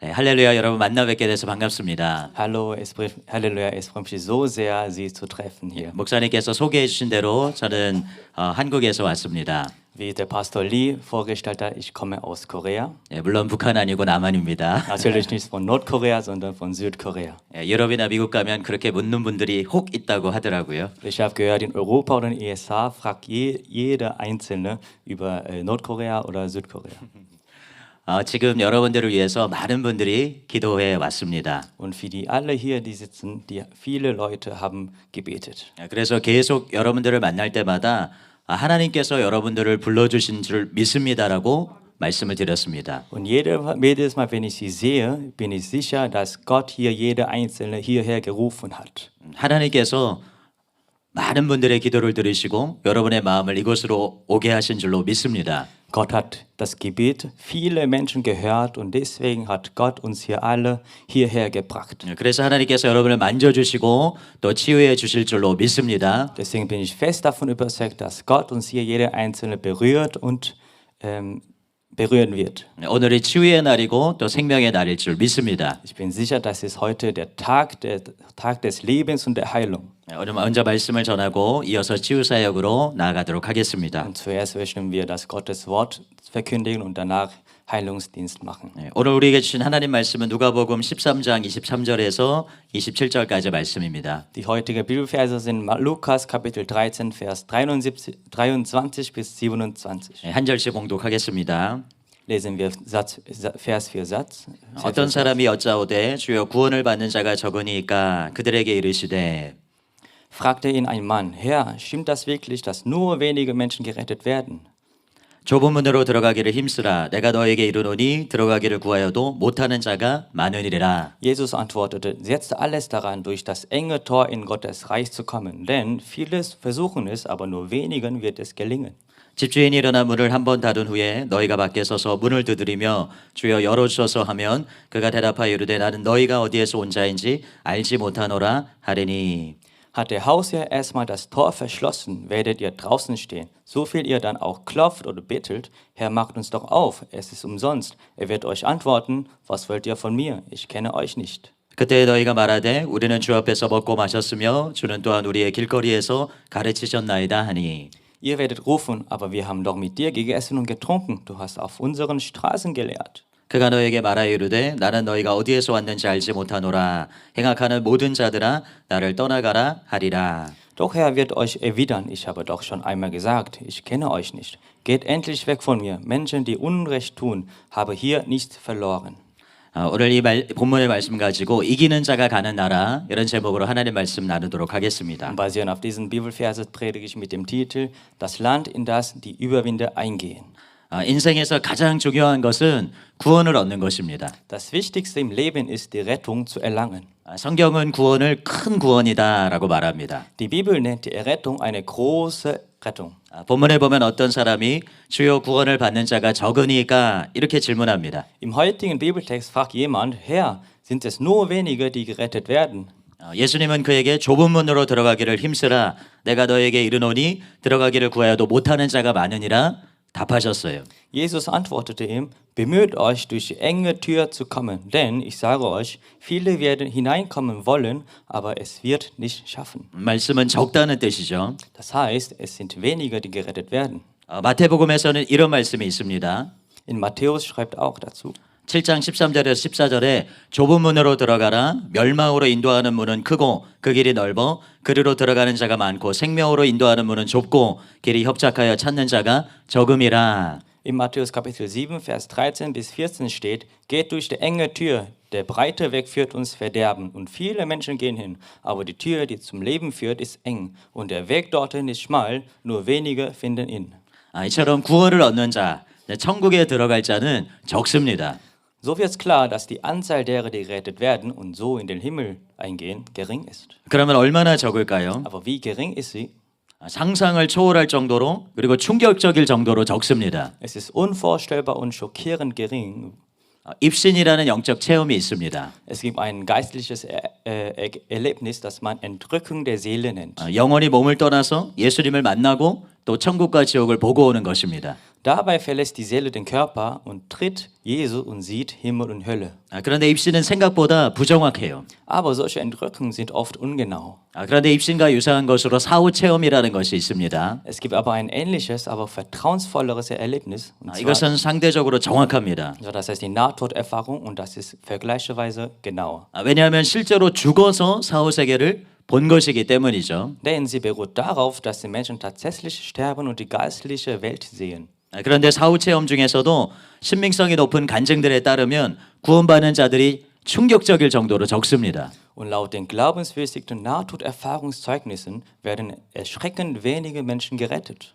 네, 할렐루야 여러분 만나 뵙게 돼서 반갑습니다. Hallo, Halleluja, es freut mich so sehr, Sie zu treffen hier. 목사님께서 소개해 주신 대로 저는 한국에서 왔습니다. Wie der Pastor Lee vorgestellt hat, ich komme aus Korea. 예, 물론 북한 아니고 남한입니다. Natürlich nicht von Nordkorea, sondern von Südkorea. 예, 유럽이나 미국 가면 그렇게 묻는 분들이 혹 있다고 하더라고요. Ich habe gehört, in Europa oder in den USA fragt jeder Einzelne über Nordkorea oder Südkorea. 지금 여러분들을 위해서 많은 분들이 기도해 왔습니다. Und für die alle hier, die sitzen, viele Leute haben gebetet. 예, 그래서 계속 여러분들을 만날 때마다 하나님께서 여러분들을 불러주신 줄 믿습니다라고 말씀을 드렸습니다. Und jedes Mal, wenn ich sie sehe, bin ich sicher, dass Gott hier jede Einzelne hierher gerufen hat. 하나님께서 많은 분들의 기도를 들으시고 여러분의 마음을 이곳으로 오게 하신 줄로 믿습니다. Gott hat das Gebet viele Menschen gehört und deswegen hat Gott uns hier alle hierher gebracht. 그래서 하나님께서 여러분을 만져주시고 또 치유해 주실 줄로 믿습니다. Deswegen bin ich fest davon überzeugt, dass Gott uns hier jeder Einzelne berührt und berühren wird. 오늘이 치유의 날이고 또 생명의 날일 줄 믿습니다. Ich bin sicher, das ist heute der Tag des Lebens und der Heilung. 오늘 먼저 말씀을 전하고 이어서 치유 사역으로 나아가도록 하겠습니다. Und zuerst möchten wir das Gottes Wort verkündigen und danach Heilungsdienst machen. 오늘 우리에게 주신 하나님 말씀은 누가복음 13장 23절에서 27절까지 말씀입니다. Die heutige Bibelverse sind Lukas Kapitel 13 Vers 23 bis 27. 한 절씩 봉독하겠습니다. Lesen wir Vers für Satz. 어떤 사람이 여짜오되 주여 구원을 받는 자가 적으니까 그들에게 이르시되 Fragte ihn ein Mann, Herr, stimmt das wirklich, dass nur wenige Menschen gerettet werden? 좁은 문으로 들어가기를 힘쓰라. 내가 너에게 이르노니 들어가기를 구하여도 못하는 자가 많으니라. Jesus antwortete, setzt alles daran, durch das enge Tor in Gottes Reich zu kommen, denn vieles versuchen es, aber nur wenigen wird es gelingen. 집주인이 일어나 문을 한 번 닫은 후에 너희가 밖에 서서 문을 두드리며 주여 열어주소서 하면 그가 대답하여 이르되 나는 너희가 어디에서 온 자인지 알지 못하노라 하리니. Hat der Hausherr erstmal das Tor verschlossen, werdet ihr draußen stehen. So viel ihr dann auch klopft oder bettelt, Herr, macht uns doch auf, es ist umsonst. Er wird euch antworten, was wollt ihr von mir? Ich kenne euch nicht. 그때 너희가 말하되 우리는 주 앞에서 먹고 마셨으며 주는 또한 우리의 길거리에서 가르치셨나이다 하니. Ihr werdet rufen, aber wir haben doch mit dir gegessen und getrunken. Du hast auf unseren Straßen gelehrt. 그가 너에게 말하여 이르되 나는 너희가 어디에서 왔는지 알지 못하노라. 행악하는 모든 자들아 나를 떠나가라 하리라. Doch er wird euch erwidern, ich habe doch schon einmal gesagt, ich kenne euch nicht. Geht endlich weg von mir. Menschen, die Unrecht tun, habe hier nichts verloren. 오늘 이 본문의 말씀 가지고 이기는 자가 가는 나라 이런 제목으로 하나님 말씀 나누도록 하겠습니다. Basierend auf diesen Bibelverse predige ich mit dem Titel Das Land, in das die Überwinder eingehen. 인생에서 가장 중요한 것은 구원을 얻는 것입니다. Das Wichtigste im Leben ist, die Rettung zu erlangen. 성경은 구원을 큰 구원이다라고 말합니다. Die Bibel nennt die Errettung eine große Rettung. 본문에 보면 어떤 사람이 주요 구원을 받는 자가 적으니까 이렇게 질문합니다. Im heutigen Bibeltext fragt jemand, Herr, sind es nur wenige, die gerettet werden? 예수님은 그에게 좁은 문으로 들어가기를 힘쓰라. 내가 너에게 이르노니 들어가기를 구하여도 못하는 자가 많으니라 답하셨어요. Jesus antwortete ihm, bemüht euch, durch die enge Tür zu kommen, denn ich sage euch, viele werden hineinkommen wollen, aber es wird nicht schaffen. 말씀은 적다는 뜻이죠. Das heißt, es sind wenige, die gerettet werden. 마태복음에서는 이런 말씀이 있습니다. In Matthäus schreibt auch dazu. 7장 13절에서 14절에 좁은 문으로 들어가라. 멸망으로 인도하는 문은 크고 그 길이 넓어 그리로 들어가는 자가 많고 생명으로 인도하는 문은 좁고 길이 협착하여 찾는 자가 적음이라. In Matthäus Kapitel 7, Vers 13 bis 14 steht, geht durch die enge Tür, der breite Weg führt uns Verderben und viele Menschen gehen hin, aber die Tür, die zum Leben führt, ist eng und der Weg dorthin ist schmal, nur wenige finden ihn. 이처럼 구원을 얻는 자, 천국에 들어갈 자는 적습니다. So wird klar, dass die Anzahl derer, die gerettet werden und so in den Himmel eingehen, gering ist. 그러면 얼마나 적을까요? Aber wie gering ist sie? 상상을 초월할 정도로 그리고 충격적일 정도로 적습니다. Es ist unvorstellbar und schockierend gering. 입신이라는 영적 체험이 있습니다. Es gibt ein geistliches Erlebnis, das man Entrückung der Seele nennt. 영혼이 몸을 떠나서 예수님을 만나고 또 천국과 지옥을 보고 오는 것입니다. Dabei verlässt die Seele den Körper und tritt Jesu und sieht Himmel und Hölle. 그런데 입신은 생각보다 부정확해요. Aber solche Entrückungen sind oft ungenau. 그런데 입신과 유사한 것으로 사후 체험이라는 것이 있습니다. Es gibt aber ein ähnliches, aber vertrauensvolleres Erlebnis. Und zwar, 이것은 상대적으로 정확합니다. also das heißt die Nahtoderfahrung und das ist vergleichsweise genauer. 왜냐하면 실제로 죽어서 사후 세계를 본 것이기 때문이죠. Denn sie beruht darauf, dass die Menschen tatsächlich sterben und die geistliche Welt sehen. 그런데 사후 체험 중에서도 신빙성이 높은 간증들에 따르면 구원받는 자들이 충격적일 정도로 적습니다. Und laut den glaubenswürdigen Nahtoderfahrungszeugnissen werden erschreckend wenige Menschen gerettet.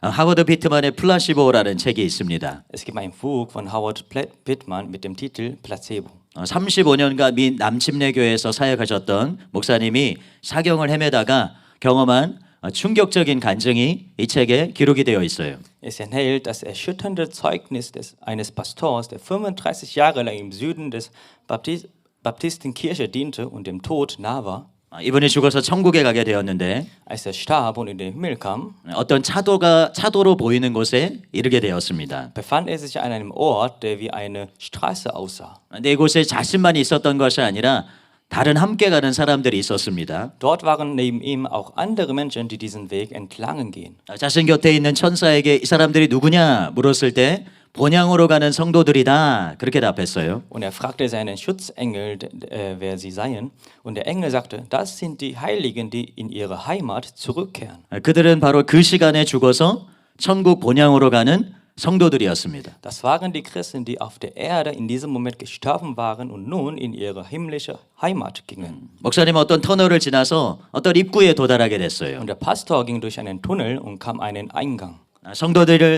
하워드 피트만의 플라시보라는 책이 있습니다. Es gibt ein Buch von Howard Pittman mit dem Titel Placebo. 35년간 미 남침례교회에서 사역하셨던 목사님이 사경을 헤매다가 경험한 충격적인 간증이 이 책에 기록이 되어 있어요. Es enthält das erschütternde Zeugnis eines Pastors, der 35 Jahre lang im Süden des Baptistenkirche diente und dem Tod nah war. 이분이 죽어서 천국에 가게 되었는데 Als er starb und in den Himmel kam, 어떤 차도로 보이는 곳에 이르게 되었습니다. befand er sich an einem Ort, der wie eine Straße aussah. 근데 이곳에 자신만이 있었던 것이 아니라 다른 함께 가는 사람들이 있었습니다. Dort waren neben ihm auch andere Menschen, die diesen Weg entlang gehen. 자신 곁에 있는 천사에게 이 사람들이 누구냐 물었을 때 본향으로 가는 성도들이다 그렇게 답했어요. Und er fragte seinen Schutzengel, wer sie seien. Und der Engel sagte, das sind die Heiligen, die in ihre Heimat zurückkehren. 그들은 바로 그 시간에 죽어서 천국 본향으로 가는 성도들이었습니다. Das waren die Christen, die auf der Erde in diesem Moment gestorben waren und nun in ihre himmlische Heimat gingen. 목사님은 어떤 터널을 지나서 어떤 입구에 도달하게 됐어요. Und der Pastor ging durch einen Tunnel und kam an einen Eingang.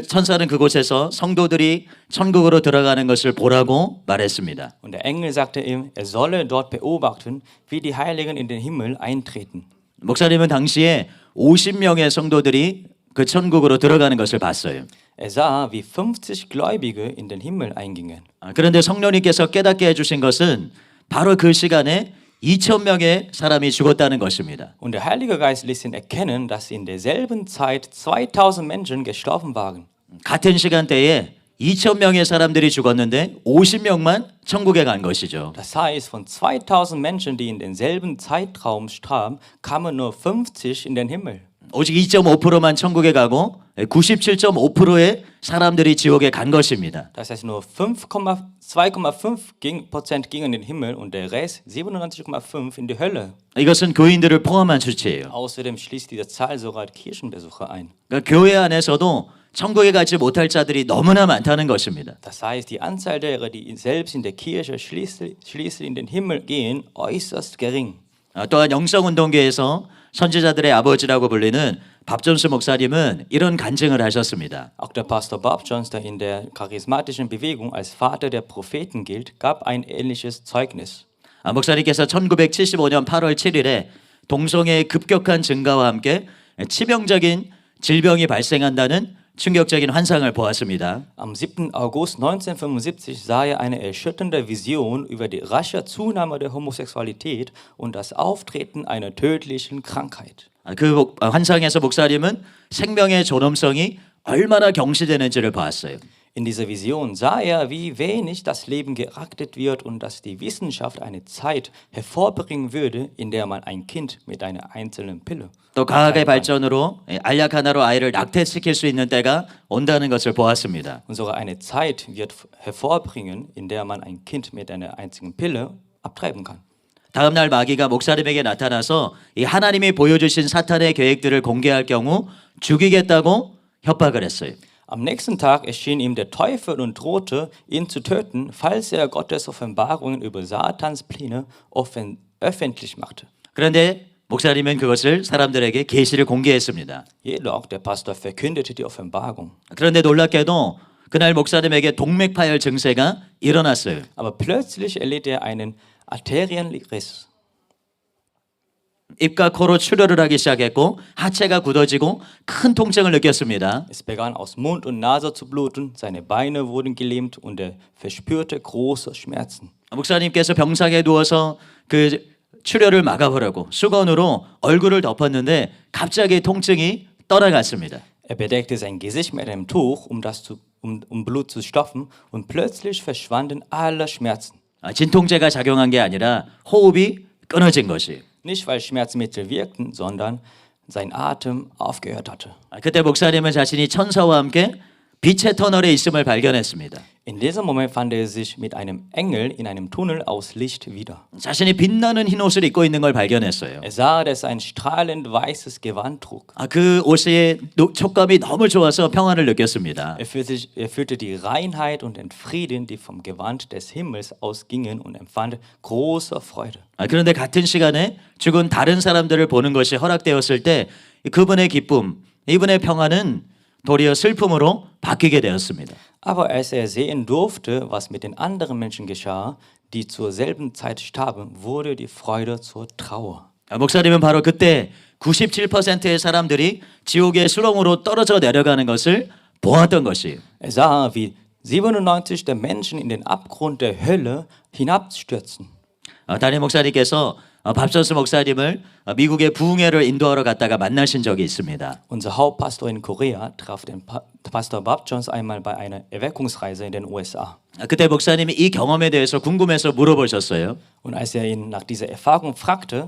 천사는 그곳에서 성도들이 천국으로 들어가는 것을 보라고 말했습니다. Und der Engel sagte ihm, er solle dort beobachten, wie die Heiligen in den Himmel eintreten. 목사님은 당시에 50명의 성도들이 그 천국으로 들어가는 것을 봤어요. Er sah, wie 50 Gläubige in den Himmel eingingen. 그런데 성령님께서 깨닫게 해주신 것은 바로 그 시간에 2,000명의 사람이 죽었다는 것입니다. Und der Heilige Geist ließ ihn erkennen, dass in derselben Zeit 2000 Menschen gestorben waren. 같은 시간대에 2,000명의 사람들이 죽었는데 50명만 천국에 간 것이죠. Das heißt, von 2000 Menschen, die in denselben Zeitraum starben, kamen nur 50 in den Himmel. 오직 2.5%만 천국에 가고 97.5%의 사람들이 지옥에 간 것입니다. Das heißt, nur 2,5% gingen in den Himmel und der Rest, 97,5, in die Hölle. 이것은 교인들을 포함한 수치예요. Außerdem schließt diese Zahl sogar Kirchenbesucher ein. 그러니까 교회 안에서도 천국에 가지 못할 자들이 너무나 많다는 것입니다. Das heißt, die Anzahl derer, die selbst in der Kirche schließlich in den Himmel gehen, äußerst gering. 또한 영성운동계에서 선지자들의 아버지라고 불리는 밥 존스 목사님은 이런 간증을 하셨습니다. Auch der Pastor Bob Jones, der in der charismatischen Bewegung als Vater der Propheten gilt, gab ein ähnliches Zeugnis. 목사님께서 1975년 8월 7일에 동성애의 급격한 증가와 함께 치명적인 질병이 발생한다는 충격적인 환상을 보았습니다. Am 7. August 1975 sah er eine erschütternde Vision über die rasche Zunahme der Homosexualität und das Auftreten einer tödlichen Krankheit. 그 환상에서 목사님은 생명의 존엄성이 얼마나 경시되는지를 보았어요. In dieser Vision sah er, wie wenig das Leben geachtet wird und dass die Wissenschaft eine Zeit hervorbringen würde, in der man ein Kind mit einer einzelnen Pille 또 과학의 발전으로 알약 하나로 아이를 낙태시킬 수 있는 때가 온다는 것을 보았습니다. und sogar eine Zeit wird hervorbringen, in der man ein Kind mit einer einzigen Pille abtreiben kann. 다음 날 마귀가 목사님에게 나타나서 이 하나님이 보여주신 사탄의 계획들을 공개할 경우 죽이겠다고 협박을 했어요. Am nächsten Tag erschien ihm der Teufel und drohte, ihn zu töten, falls er Gottes Offenbarungen über Satans Pläne öffentlich machte. 그런데 목사님은 그것을 사람들에게 계시를 공개했습니다. Jedoch der Pastor verkündete die Offenbarung. 그런데 놀랍게도 그날 목사님에게 동맥파열 증세가 일어났어요. Aber plötzlich erlitt er einen Arterienriss. 입과 코로 출혈을 하기 시작했고 하체가 굳어지고 큰 통증을 느꼈습니다. Es begann aus Mund und Nase zu bluten, seine Beine wurden gelähmt und er verspürte große Schmerzen. 목사님께서 병상에 누워서 그 출혈을 막아보려고 수건으로 얼굴을 덮었는데 갑자기 통증이 떠나갔습니다. Er bedeckte sein Gesicht mit einem Tuch, um Blut zu stopfen, und plötzlich verschwanden alle Schmerzen. 진통제가 작용한 게 아니라 호흡이 끊어진 것이. Nicht, weil Schmerzmittel wirkten, sondern sein Atem aufgehört hatte. 그때 목사님은 자신이 천사와 함께 빛의 터널에 있음을 발견했습니다. In diesem Moment fand er sich mit einem Engel in einem Tunnel aus Licht wieder. 자신이 빛나는 흰 옷을 입고 있는 걸 발견했어요. Er sah, dass er ein strahlend weißes Gewand trug. 그 옷의 촉감이 너무 좋아서 평안을 느꼈습니다. Er fühlte die Reinheit und den Frieden, die vom Gewand des Himmels ausgingen, und empfand große Freude. 그런데 같은 시간에 죽은 다른 사람들을 보는 것이 허락되었을 때 그분의 기쁨, 이분의 평안은 도리어 슬픔으로 바뀌게 되었습니다. Aber als er sehen durfte, was mit den anderen Menschen geschah, die zur selben Zeit starben, wurde die Freude zur Trauer. 목사님은 바로 그때 97%의 사람들이 지옥의 수렁으로 떨어져 내려가는 것을 보았던 것이에요. Er sah, wie 97 der Menschen in den Abgrund der Hölle hinabstürzen. 담임 목사님께서 밥선스 목사님을 미국의 부흥회를 인도하러 갔다가 만나신 적이 있습니다. Unser Hauptpastor in Korea traf den Pastor Bob Jones einmal bei einer Erweckungsreise in den USA. 그때 목사님이 이 경험에 대해서 궁금해서 물어보셨어요. Und als er ihn nach dieser Erfahrung fragte,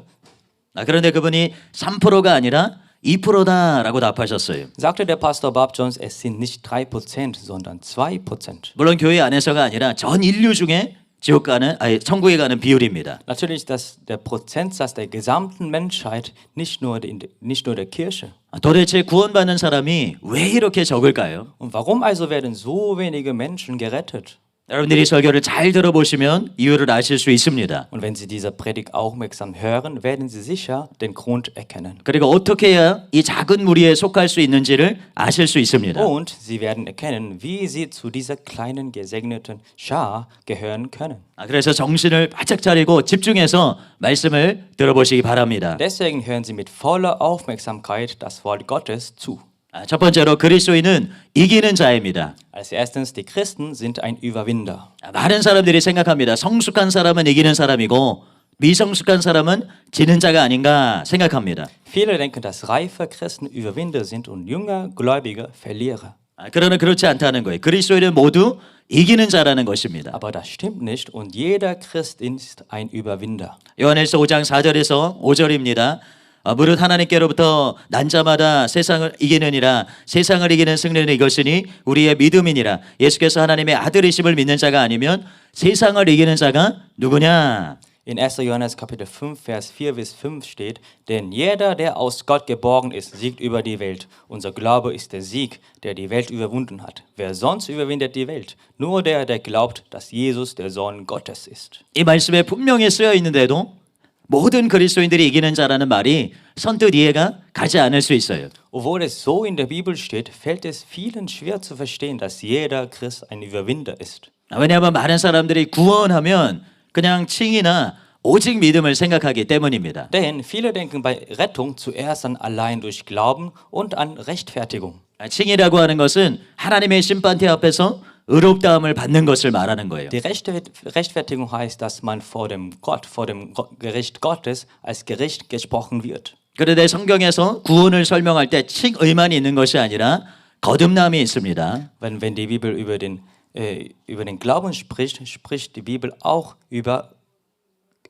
그런데 그분이 3%가 아니라 2%다라고 답하셨어요. sagte der Pastor Bob Jones, es sind nicht 3%, sondern 2%. 물론 교회 안에서가 아니라 전 인류 중에 천국에 가는 비율입니다. Natürlich der Prozentsatz der gesamten Menschheit, nicht nur der Kirche. 도대체 구원받는 사람이 왜 이렇게 적을까요? Und warum also werden so wenige Menschen gerettet? 여러분들이 설교를 잘 들어보시면 이유를 아실 수 있습니다. Und wenn Sie diese Predigt aufmerksam hören, werden Sie sicher den Grund erkennen. 그리고 어떻게 해야 이 작은 무리에 속할 수 있는지를 아실 수 있습니다. Und Sie werden erkennen, wie Sie zu dieser kleinen gesegneten Schar gehören können. 그래서 정신을 바짝 차리고 집중해서 말씀을 들어보시기 바랍니다. Deswegen hören Sie mit voller Aufmerksamkeit das Wort Gottes zu. 첫 번째로 그리스도인은 이기는 자입니다. Als erstes, die Christen sind ein Überwinder. 많은 사람들이 생각합니다. 성숙한 사람은 이기는 사람이고 미성숙한 사람은 지는 자가 아닌가 생각합니다. Viele denken, dass reife Christen Überwinder sind und junge Gläubige Verlierer. 그러나 그렇지 않다는 거예요. 그리스도인은 모두 이기는 자라는 것입니다. Aber das stimmt nicht und jeder Christ ist ein Überwinder. 요한일서 5장 4절에서 5절입니다. 무릇 하나님께로부터 난 자마다 세상을 이기느니라. 세상을 이기는 승리는 이것이니 우리의 믿음이니라. 예수께서 하나님의 아들이심을 믿는 자가 아니면 세상을 이기는 자가 누구냐? In 1. Johannes Kapitel 5, Vers 4 bis 5 steht, denn jeder, der aus Gott geboren ist, siegt über die Welt. Unser Glaube ist der Sieg, der die Welt überwunden hat. Wer sonst überwindet die Welt? Nur der, der glaubt, dass Jesus der Sohn Gottes ist. 이 말씀에 분명히 쓰여 있는데도 모든 그리스도인들이 이기는 자라는 말이 선뜻 이해가 가지 않을 수 있어요. Obwohl es so in der Bibel steht, fällt es vielen schwer zu verstehen, dass jeder Christ ein Überwinder ist. 왜냐하면 많은 사람들이 구원하면 그냥 칭이나 오직 믿음을 생각하기 때문입니다. Denn viele denken bei Rettung zuerst an allein durch Glauben und an Rechtfertigung. 칭이라고 하는 것은 하나님의 심판대 앞에서 의롭다함을 받는 것을 말하는 거예요. Die Rechtfertigung heißt, dass man vor dem Gericht Gottes als gerecht gesprochen wird. 그런데 성경에서 구원을 설명할 때 칭의만이 있는 것이 아니라 거듭남이 있습니다. Wenn die Bibel über den Glauben spricht die Bibel auch über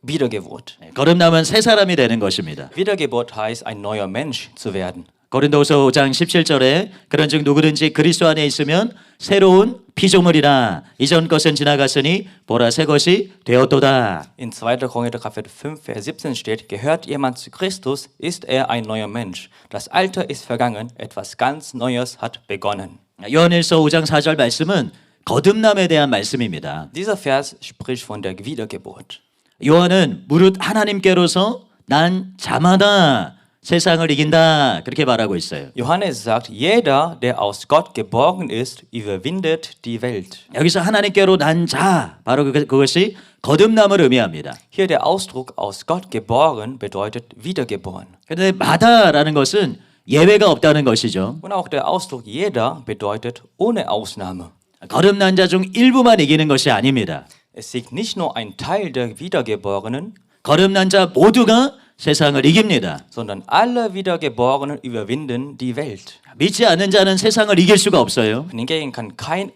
Wiedergeburt. 거듭남은 새 사람이 되는 것입니다. Wiedergeburt heißt, ein neuer Mensch zu werden. 고린도후서 5장 17절에 그런즉 누구든지 그리스도 안에 있으면 새로운 피조물이라 이전 것은 지나갔으니 보라 새 것이 되었도다. In 2. Korinther Kapitel 5, Vers 17 steht, gehört jemand zu Christus, ist er ein neuer Mensch. Das Alte ist vergangen, etwas ganz Neues hat begonnen. 요한일서 5장 4절 말씀은 거듭남에 대한 말씀입니다. Dieser Vers spricht von der Wiedergeburt. 요한은 무릇 하나님께로서 난 자마다 세상을 이긴다 그렇게 말하고 있어요. Johannes sagt, jeder, der aus Gott geboren ist, überwindet die Welt. 여기서 하나님께로 난 자 바로 그것이 거듭남을 의미합니다. Hier der Ausdruck aus Gott geboren bedeutet wiedergeboren. 그런데 마다라는 것은 예외가 없다는 것이죠. Und auch der Ausdruck jeder bedeutet ohne Ausnahme. 거듭난 자 중 일부만 이기는 것이 아닙니다. Es siegt nicht nur ein Teil der Wiedergeborenen, 거듭난 자 모두가 sondern alle Wiedergeborenen überwinden die Welt. 믿지 않는 자는 세상을 이길 수가 없어요. Hingegen kann kein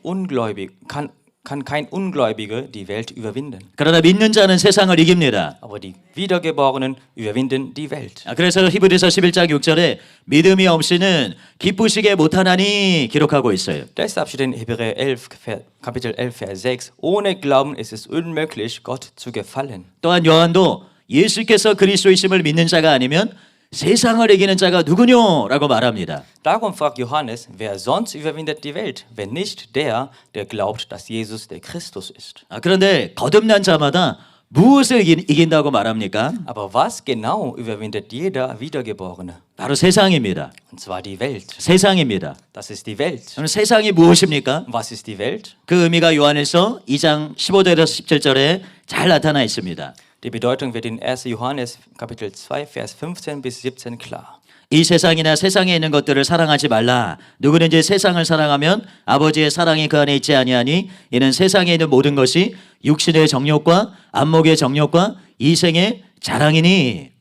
Ungläubiger die Welt überwinden. 그러나 믿는 자는 세상을 이깁니다. Aber die Wiedergeborenen überwinden die Welt. 그래서 히브리서 11장 6절에 믿음이 없이는 기쁘시게 못하나니 기록하고 있어요. Deshalb steht in Hebräer 11, Kapitel 11, Vers 6, ohne Glauben ist es unmöglich, Gott zu gefallen. 또한 요한도 예수께서 그리스도이심을 믿는 자가 아니면 세상을 이기는 자가 누구뇨라고 말합니다. Darum fragt Johannes, wer sonst überwindet die Welt, wenn nicht der, der glaubt, dass Jesus der Christus ist. 그런데 거듭난 자마다 무엇을 이긴다고 말합니까? Aber was genau überwindet jeder Wiedergeborene? 바로 세상입니다. Und zwar die Welt. 세상입니다. Das ist die Welt. 그럼 세상이 무엇입니까? Was ist die Welt? 그 의미가 요한일서 2장 15절에서 17절에 잘 나타나 있습니다. Die Bedeutung wird in 1. Johannes Kapitel 2, Vers 15 bis 17 klar. 이 세상이나 세상에 있는 것들을 사랑하지 말라. 누구든지 세상을 사랑하면 아버지의 사랑이 그 안에 있지 아니하니 이는 세상에 있는 모든 것이 육신의 정욕과 안목의 정욕과 이생의 자랑이니.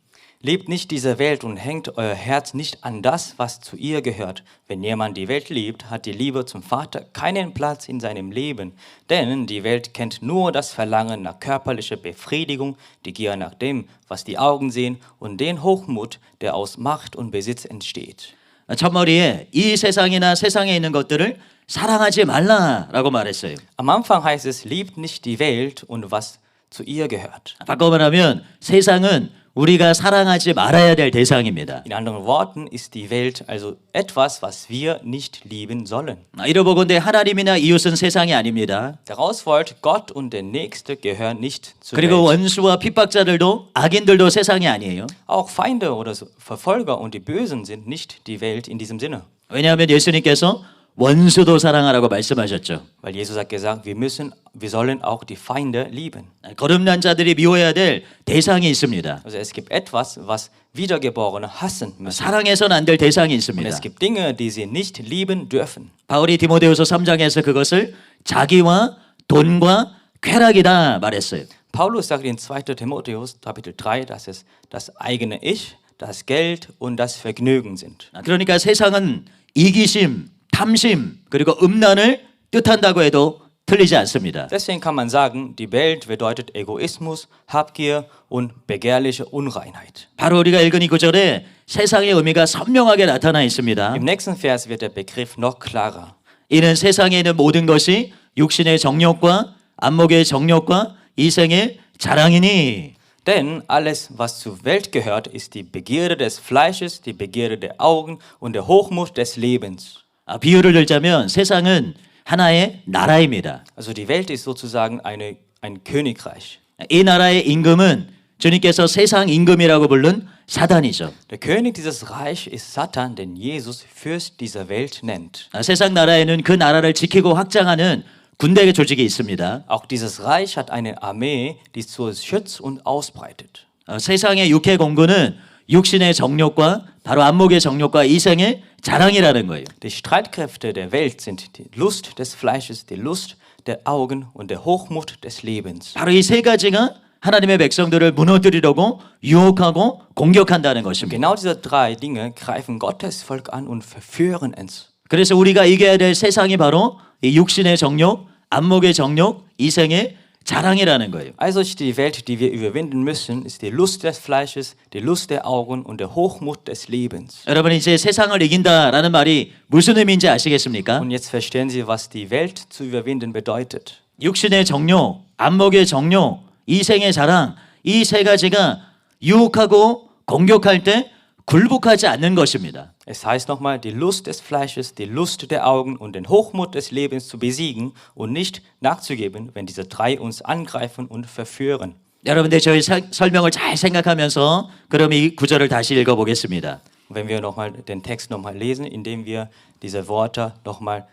Liebt nicht diese Welt und hängt euer Herz nicht an das, was zu ihr gehört. Wenn jemand die Welt liebt, hat die Liebe zum Vater keinen Platz in seinem Leben. Denn die Welt kennt nur das Verlangen nach körperlicher Befriedigung, die Gier nach dem, was die Augen sehen und den Hochmut, der aus Macht und Besitz entsteht. 첫머리에 이 세상이나 세상에 있는 것들을 사랑하지 말라라고 말했어요. Am Anfang heißt es, liebt nicht die Welt und was zu ihr gehört. 바꿔 말하면 세상은 우리가 사랑하지 말아야 될 대상입니다. In anderen Worten ist die Welt also etwas, was wir nicht lieben sollen. 이러보건대 하나님이나 이웃은 세상이 아닙니다. Daraus folgt, Gott und der Nächste gehören nicht zur 그리고 Welt. 원수와 핍박자들도 악인들도 세상이 아니에요. Auch Feinde oder Verfolger und die Bösen sind nicht die Welt in diesem Sinne. 왜냐하면 예수님께서 원수도 사랑하라고 말씀하셨죠. Weil Jesus hat gesagt, wir sollen auch die Feinde lieben. 거듭난 자들이 미워해야 될 대상이 있습니다. Also es gibt etwas, was Wiedergeborene hassen müssen. 사랑해서는 안 될 대상이 Und 있습니다. es gibt Dinge, die sie nicht lieben dürfen. 바울이 디모데후서 3장에서 그것을 자기와 돈과 쾌락이다 말했어요. Paulus sagt in 2. Timotheus Kapitel 3, dass es das eigene Ich, das Geld und das Vergnügen sind. 그러니까 세상은 이기심, 탐심, 그리고 음란을 뜻한다고 해도 틀리지 않습니다. Deswegen kann man sagen, die Welt bedeutet Egoismus, Habgier und begehrliche Unreinheit. 바로 우리가 읽은 이 구절에 세상의 의미가 선명하게 나타나 있습니다. Im nächsten Vers wird der Begriff noch klarer. 이는 세상에 있는 모든 것이 육신의 정욕과 안목의 정욕과 이생의 자랑이니. Denn alles, was zur Welt gehört, ist die Begierde des Fleisches, die Begierde der Augen und der Hochmut des Lebens. 비유를 들자면 세상은 하나의 나라입니다. Also die Welt ist sozusagen ein Königreich. 이 나라의 임금은 주님께서 세상 임금이라고 부른 사단이죠. Der König dieses Reich ist Satan, den Jesus Fürst dieser Welt nennt. 세상 나라에는 그 나라를 지키고 확장하는 군대 조직이 있습니다. Auch dieses Reich hat eine Armee, die so schützt und ausbreitet. 세상의 육해 공군은 육신의 정욕과 바로 안목의 정욕과 이생의 자랑이라는 거예요. Die Streitkräfte der Welt sind die Lust des Fleisches, die Lust der Augen und der Hochmut des Lebens. 바로 이 세 가지가 하나님의 백성들을 무너뜨리려고 유혹하고 공격한다는 것입니다. Genau diese drei Dinge greifen Gottes Volk an und verführen es. 그래서 우리가 이겨야 될 세상이 바로 이 육신의 정욕, 안목의 정욕, 이생의 자랑이라는 거예요. Also die Welt, die wir überwinden müssen, ist die Lust des Fleisches, die Lust der Augen und der Hochmut des Lebens. 여러분 이제 세상을 이긴다라는 말이 무슨 의미인지 아시겠습니까? Und jetzt verstehen Sie, was die Welt zu überwinden bedeutet. 육신의 정욕, 안목의 정욕, 이생의 자랑 이 세 가지가 유혹하고 공격할 때 굴복하지 않는 것입니다. Es heißt nochmal, die Lust des Fleisches, die Lust der Augen und den Hochmut des Lebens zu besiegen und nicht nachzugeben, wenn diese drei uns angreifen und verführen. 여러분들 저희 설명을 잘 생각하면서 그럼 이 구절을 다시 읽어보겠습니다. Wenn wir nochmal den Text nochmal lesen, indem wir diese Worte nochmal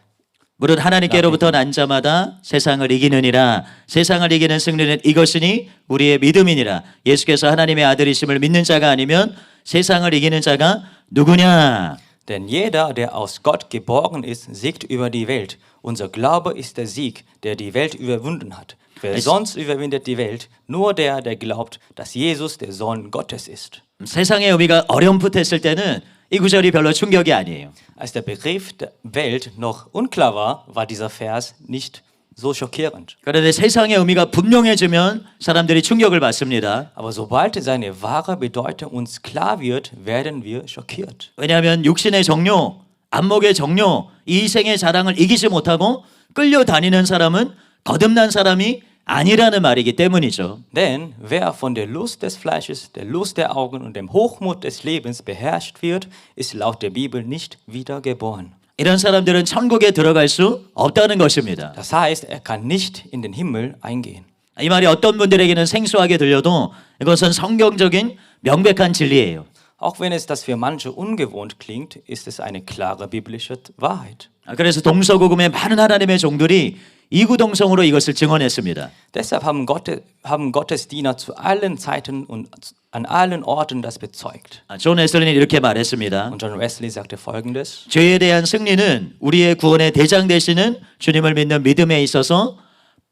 무릇 하나님께로부터 난 자마다 세상을 이기느니라. 세상을 이기는 승리는 이것이니 우리의 믿음이니라. 예수께서 하나님의 아들이심을 믿는 자가 아니면 세상을 이기는 자가 누구냐? Denn jeder, der aus Gott geboren ist, siegt über die Welt. Unser Glaube ist der Sieg, der die Welt überwunden hat. Wer sonst überwindet die Welt? Nur der, der glaubt, dass Jesus der Sohn Gottes ist. 세상의 의미가 어렴풋했을 때는 이 구절이 별로 충격이 아니에요. Als der Begriff der Welt noch unklar war, war dieser Vers nicht so schockierend. 그런데 세상의 의미가 분명해지면 사람들이 충격을 받습니다. Aber sobald seine wahre Bedeutung uns klar wird, werden wir schockiert. 왜냐하면 육신의 정욕, 안목의 정욕, 이 생의 자랑을 이기지 못하고 끌려다니는 사람은 거듭난 사람이 아니라는 말이기 때문이죠. Denn wer von der Lust des Fleisches, der Lust der Augen und dem Hochmut des Lebens beherrscht wird, ist laut der Bibel nicht wiedergeboren. 이런 사람들은 천국에 들어갈 수 없다는 것입니다. Das heißt, er kann nicht in den Himmel eingehen. 이 말이 어떤 분들에게는 생소하게 들려도 이것은 성경적인 명백한 진리예요. Auch wenn es das für manche ungewohnt klingt, ist es eine klare biblische Wahrheit. 그래서 동서고금의 많은 하나님의 종들이 이구동성으로 이것을 증언했습니다. Deshalb haben Gottesdiener zu allen Zeiten und an allen Orten das bezeugt. 존 웨슬리는 이렇게 말했습니다. Und John Wesley sagte Folgendes: 죄에 대한 승리는 우리의 구원의 대장 되시는 주님을 믿는 믿음에 있어서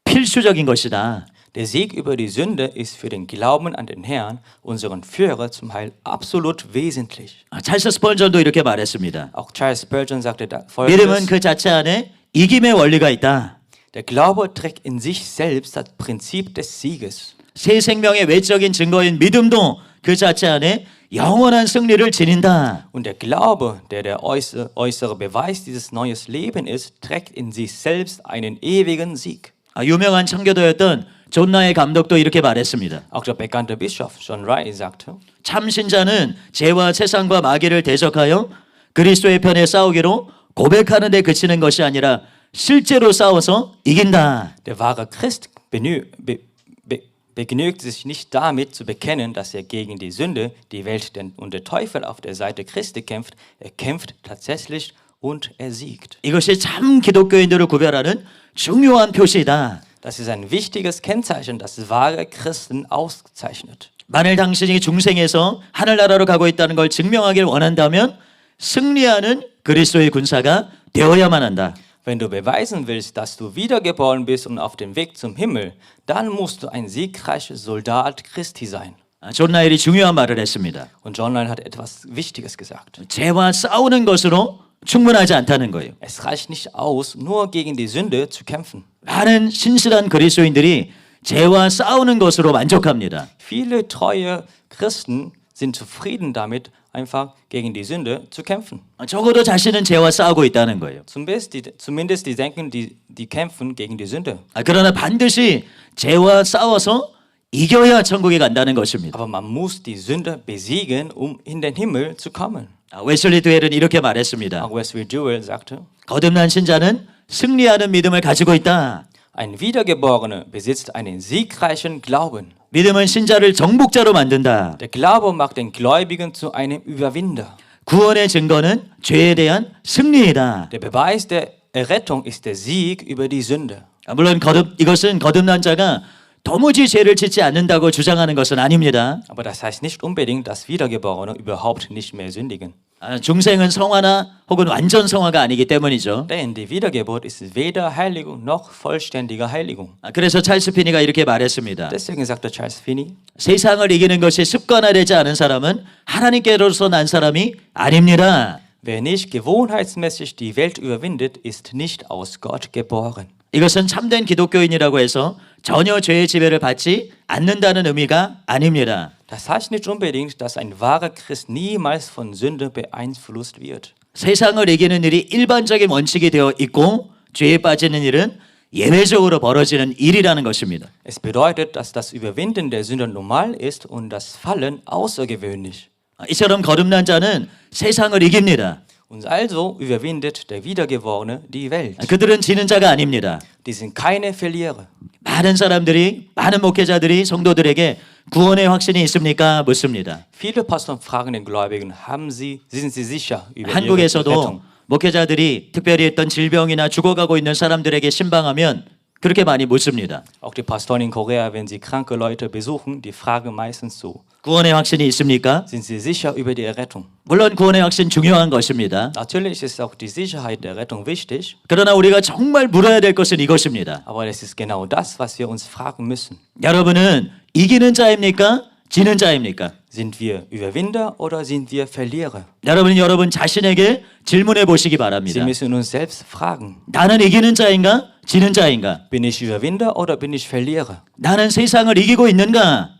필수적인 것이다. Der Sieg über die Sünde ist für den Glauben an den Herrn, unseren Führer zum Heil, absolut wesentlich. 찰스 스펄전도 이렇게 말했습니다. Auch Charles Spurgeon sagte 믿음은 Folgendes: 그 자체 안에 이김의 원리가 있다. Der Glaube trägt in sich selbst das Prinzip des Sieges. 새 생명의 외적인 증거인 믿음도 그 자체 안에 영원한 승리를 지닌다. Und der Glaube, der äußere Beweis dieses neuen Lebens ist, trägt in sich selbst einen ewigen Sieg. 유명한 청교도였던 존 라이 감독도 이렇게 말했습니다. Auch der bekannte Bischof John Ray sagte: 참 신자는 죄와 세상과 마귀를 대적하여 그리스도의 편에 싸우기로 고백하는 데 그치는 것이 아니라 실제로 싸워서 이긴다. Der wahre Christ begnügt sich nicht damit zu bekennen, dass er gegen die Sünde, die Welt und der Teufel auf der Seite Christi kämpft. Er kämpft tatsächlich und er siegt. 이것이 참 기독교인들을 구별하는 중요한 표시이다. Das ist ein wichtiges Kennzeichen, das wahre Christen auszeichnet. 만일 당신이 중생에서 하늘나라로 가고 있다는 걸 증명하길 원한다면 승리하는 그리스도의 군사가 되어야만 한다. Wenn du beweisen willst, dass du wiedergeboren bist und auf dem Weg zum Himmel, dann musst du ein siegreicher Soldat Christi sein. 존 라일이 중요한 말을 했습니다. Und John Lyle hat etwas Wichtiges gesagt. 죄와 싸우는 것으로 충분하지 않다는 거예요. Es reicht nicht aus, nur gegen die Sünde zu kämpfen. 많은 신실한 그리스도인들이 죄와 싸우는 것으로 만족합니다. Viele treue Christen sind zufrieden damit, einfach gegen die Sünde zu kämpfen. 적어도 자신은 죄와 싸우고 있다는 거예요. Zumindest die denken, die kämpfen gegen die Sünde. 그러나 반드시 죄와 싸워서 이겨야 천국에 간다는 것입니다. Aber man muss die Sünde besiegen, um in den Himmel zu kommen. 웨슬리 드웰은 이렇게 말했습니다. Auch Wesley Duell sagte: 거듭난 신자는 승리하는 믿음을 가지고 있다. Ein Wiedergeborener besitzt einen siegreichen Glauben. 믿음은 신자를 정복자로 만든다. Der Glaube macht den Gläubigen zu einem Überwinder. 구원의 증거는 죄에 대한 승리이다. Der Beweis der Errettung ist der Sieg über die Sünde. 물론 이것은 거듭난 자가 도무지 죄를 짓지 않는다고 주장하는 것은 아닙니다. Aber das heißt nicht unbedingt, dass Wiedergeborene überhaupt nicht mehr sündigen. 중생은 성화나 혹은 완전 성화가 아니기 때문이죠. Denn die Wiedergeburt ist weder Heiligung noch vollständige Heiligung. 그래서 찰스 피니가 이렇게 말했습니다. Deswegen sagte Charles Finney: 세상을 이기는 것이 습관화되지 않은 사람은 하나님께로서 난 사람이 아닙니다. Wer nicht gewohnheitsmäßig die Welt überwindet, ist nicht aus Gott geboren. 이것은 참된 기독교인이라고 해서 전혀 죄의 지배를 받지 않는다는 의미가 아닙니다. Das heißt nicht unbedingt, dass ein wahrer Christ niemals von Sünde beeinflusst wird. 세상을 이기는 일이 일반적인 원칙이 되어 있고 죄에 빠지는 일은 예외적으로 벌어지는 일이라는 것입니다. Es bedeutet, dass das Überwinden der Sünde normal ist und das Fallen außergewöhnlich. 이처럼 거듭난 자는 세상을 이깁니다. Und also überwindet der Wiedergeborene die Welt. 그들은 지는 자가 아닙니다. Die sind keine Verlierer. 많은 목회자들이 성도들에게 구원의 확신이 있습니까? 묻습니다. Viele Pastoren fragen den Gläubigen: sind sie sicher über ihre 한국에서도 Rettung? 목회자들이 특별히 어떤 질병이나 죽어가고 있는 사람들에게 신방하면 그렇게 많이 묻습니다. Auch die Pastoren in Korea, wenn sie kranke Leute besuchen, die fragen meistens so: 구원의 확신이 있습니까? Sind sie sicher über die Errettung? 물론 구원의 확신 중요한 것입니다. Natürlich ist auch die Sicherheit der Rettung wichtig, 그러나 우리가 정말 물어야 될 것은 이것입니다. aber es ist genau das, was wir uns fragen müssen. 여러분은 이기는 자입니까? 지는 자입니까? Sind wir Überwinder oder sind wir Verlierer? 여러분은 여러분 자신에게 질문해 보시기 Sie 바랍니다. müssen uns selbst fragen, 나는 이기는 자인가? 지는 자인가? bin ich Überwinder oder bin ich Verlierer? 나는 세상을 이기고 있는가?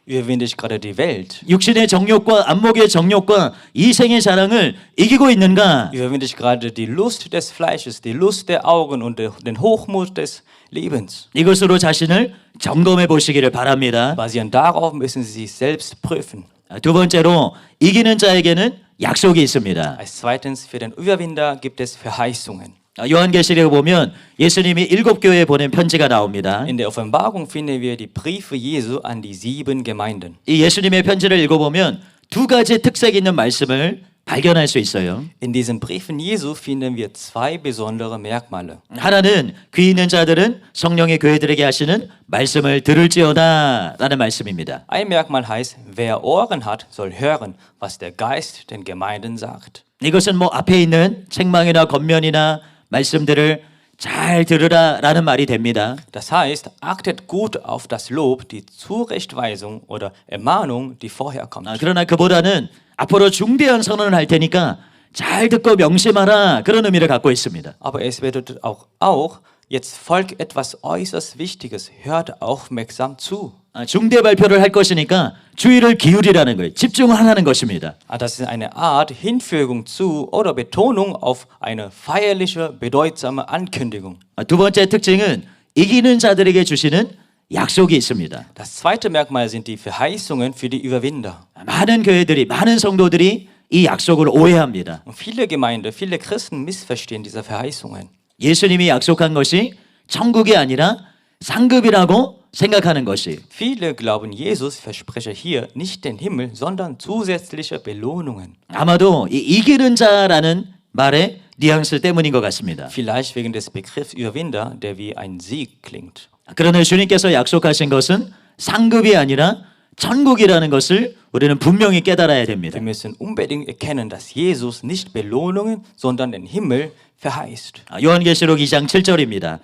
Überwinde ich gerade die Welt? 육신의 정욕과 안목의 정욕과 이생의 자랑을 이기고 있는가? Überwinde ich gerade die Lust des Fleisches, die Lust der Augen und den Hochmut des Lebens? 이것으로 자신을 점검해 보시기를 바랍니다. Basierend darauf müssen Sie sich selbst prüfen. 두 번째로 이기는 자에게는 약속이 있습니다. Als zweitens, für den Überwinder gibt es Verheißungen. 요한계시록에 보면 예수님이 7교회에 보낸 편지가 나옵니다. In der Offenbarung finden wir die Briefe Jesu an die 7 Gemeinden. 이 예수님의 편지를 읽어보면 두 가지 특색 있는 말씀을 발견할 수 있어요. In diesen Briefen Jesu finden wir 2 besondere Merkmale. 하나는 귀 있는 자들은 성령의 교회들에게 하시는 말씀을 들을지어다 라는 말씀입니다. Ein Merkmal heißt, wer Ohren hat, soll hören, was der Geist den Gemeinden sagt. 이것은 뭐 앞에 있는 책망이나 권면이나 말씀들을 잘 들으라 라는 말이 됩니다. Das heißt, achtet gut auf das Lob, die Zurechtweisung oder Ermahnung, die vorher kommt. 그러나 그보다는 앞으로 중대한 선언을 할 테니까 잘 듣고 명심하라 그런 의미를 갖고 있습니다. Aber es bedeutet auch, jetzt folgt etwas äußerst Wichtiges, hört aufmerksam zu. 중대 발표를 할 것이니까 주의를 기울이라는 거예요. 집중하라는 것입니다. Das ist eine Art Hinfügung zu oder Betonung auf eine feierliche, bedeutsame Ankündigung. 두 번째 특징은 이기는 자들에게 주시는 약속이 있습니다. Das zweite Merkmal sind die Verheißungen für die Überwinder. 많은 교회들이 많은 성도들이 이 약속을 오해합니다. Und viele Gemeinden, viele Christen missverstehen diese Verheißungen. 예수님이 약속한 것이 천국이 아니라 상급이라고 생각하는 것이. Viele glauben, Jesus verspreche hier nicht den Himmel, sondern zusätzliche Belohnungen. 아마도 이 이기는 자라는 말의 뉘앙스 때문인 것 같습니다. Vielleicht wegen des Begriffs Überwinder, der wie ein Sieg klingt. 그러나 주님께서 약속하신 것은 상급이 아니라 천국이라는 것을 우리는 분명히 깨달아야 됩니다. Wir müssen unbedingt erkennen, dass Jesus nicht Belohnungen, sondern den Himmel verheißt. 요한계시록 2장 7절입니다.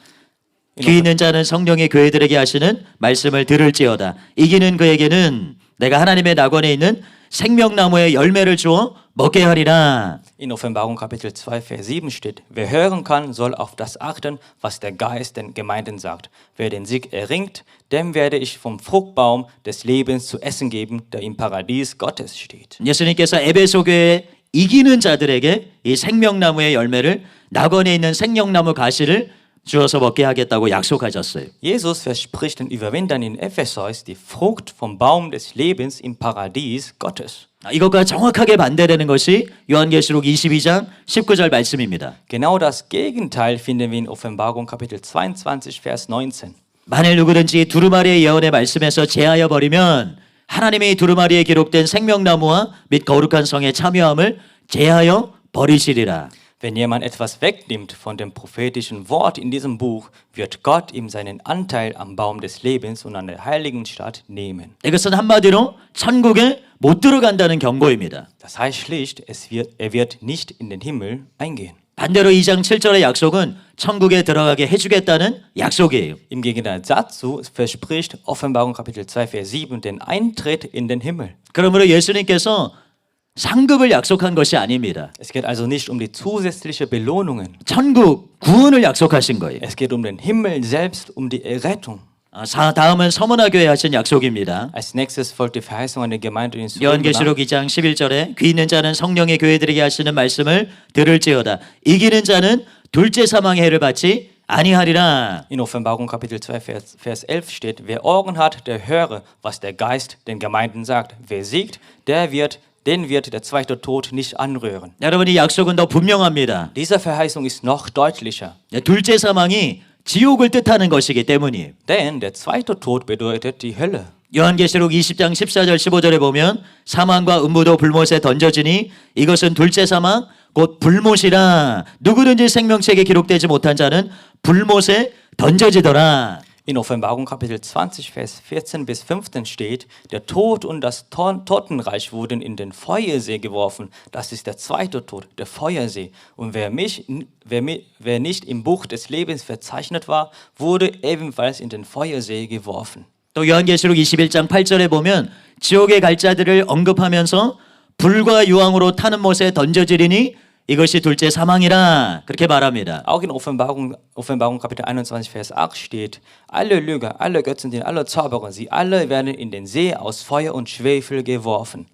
귀 있는 자는 성령의 교회들에게 하시는 말씀을 들을지어다. 이기는 그에게는 내가 하나님의 낙원에 있는 생명나무의 열매를 주어 먹게 하리라. In Offenbarung Kapitel 2, Vers 7 steht, wer hören kann, soll auf das achten, was der Geist den Gemeinden sagt. Wer den Sieg erringt, dem werde ich vom Fruchtbaum des Lebens zu essen geben, der im Paradies Gottes steht. 예수님께서 에베소 교회에 이기는 자들에게 이 생명나무의 열매를 낙원에 있는 생명나무 가시를 주어서 먹게 하겠다고 약속하셨어요. Jesus verspricht den Überwindern in Ephesus die Frucht vom Baum des Lebens im Paradies Gottes. 이것과 정확하게 반대되는 것이 요한계시록 22장 19절 말씀입니다. Genau das Gegenteil finden wir in Offenbarung Kapitel 22, Vers 19. 만일 누구든지 두루마리의 예언의 말씀에서 제하여 버리면 하나님의 두루마리에 기록된 생명나무와 및 거룩한 성의 참여함을 제하여 버리시리라. Wenn jemand etwas wegnimmt von dem prophetischen Wort in diesem Buch, wird Gott ihm seinen Anteil am Baum des Lebens und an der heiligen Stadt nehmen. 이것은 한마디로 천국에 못 들어간다는 경고입니다. Das heißt schlicht, er wird nicht in den Himmel eingehen. 반대로 2장 7절의 약속은 천국에 들어가게 해주겠다는 약속이에요. Im Gegensatz dazu verspricht Offenbarung Kapitel 2, Vers 7 den Eintritt in den Himmel. 그러므로 예수님께서 상급을 약속한 것이 아닙니다. Es geht also nicht um die zusätzliche Belohnungen. 천국 구원을 약속하신 거예요. Es geht um den Himmel selbst, um die Errettung. 다음은 서문화 교회 하신 약속입니다. Als nächstes folgt die Verheißung an die Gemeinde in 요한계시록 2장 11절에 귀 있는 자는 성령의 교회들에게 하시는 말씀을 들을지어다. 이기는 자는 둘째 사망의 해를 받지 아니하리라. In Offenbarung Kapitel 2, Vers 11 steht, wer Ohren hat, der höre, was der Geist den Gemeinden sagt. Wer siegt, den wird der zweite Tod nicht anrühren. 여러분 이 약속은 더 분명합니다. Diese Verheißung ist noch deutlicher. 둘째 사망이 지옥을 뜻하는 것이기 때문이에요. Denn der zweite Tod bedeutet die Hölle. 요한계시록 20장 14절 15절에 보면 사망과 음부도 불못에 던져지니 이것은 둘째 사망 곧 불못이라. 누구든지 생명책에 기록되지 못한 자는 불못에 던져지더라. In Offenbarung Kapitel 20, Vers 14 bis 15 steht, der Tod und das Totenreich wurden in den Feuersee geworfen. Das ist der zweite Tod, der Feuersee. Und wer nicht im Buch des Lebens verzeichnet war, wurde ebenfalls in den Feuersee geworfen. 또 요한계시록 21장 8절에 보면 지옥에 갈 자들을 언급하면서 불과 유황으로 타는 못에 던져지리니 이것이 둘째 사망이라 그렇게 말합니다. Auch in Offenbarung Kapitel 21, Vers 8 steht, alle Lüger, alle Götzendiener, alle Zauberer, sie alle werden in den See aus Feuer und Schwefel geworfen.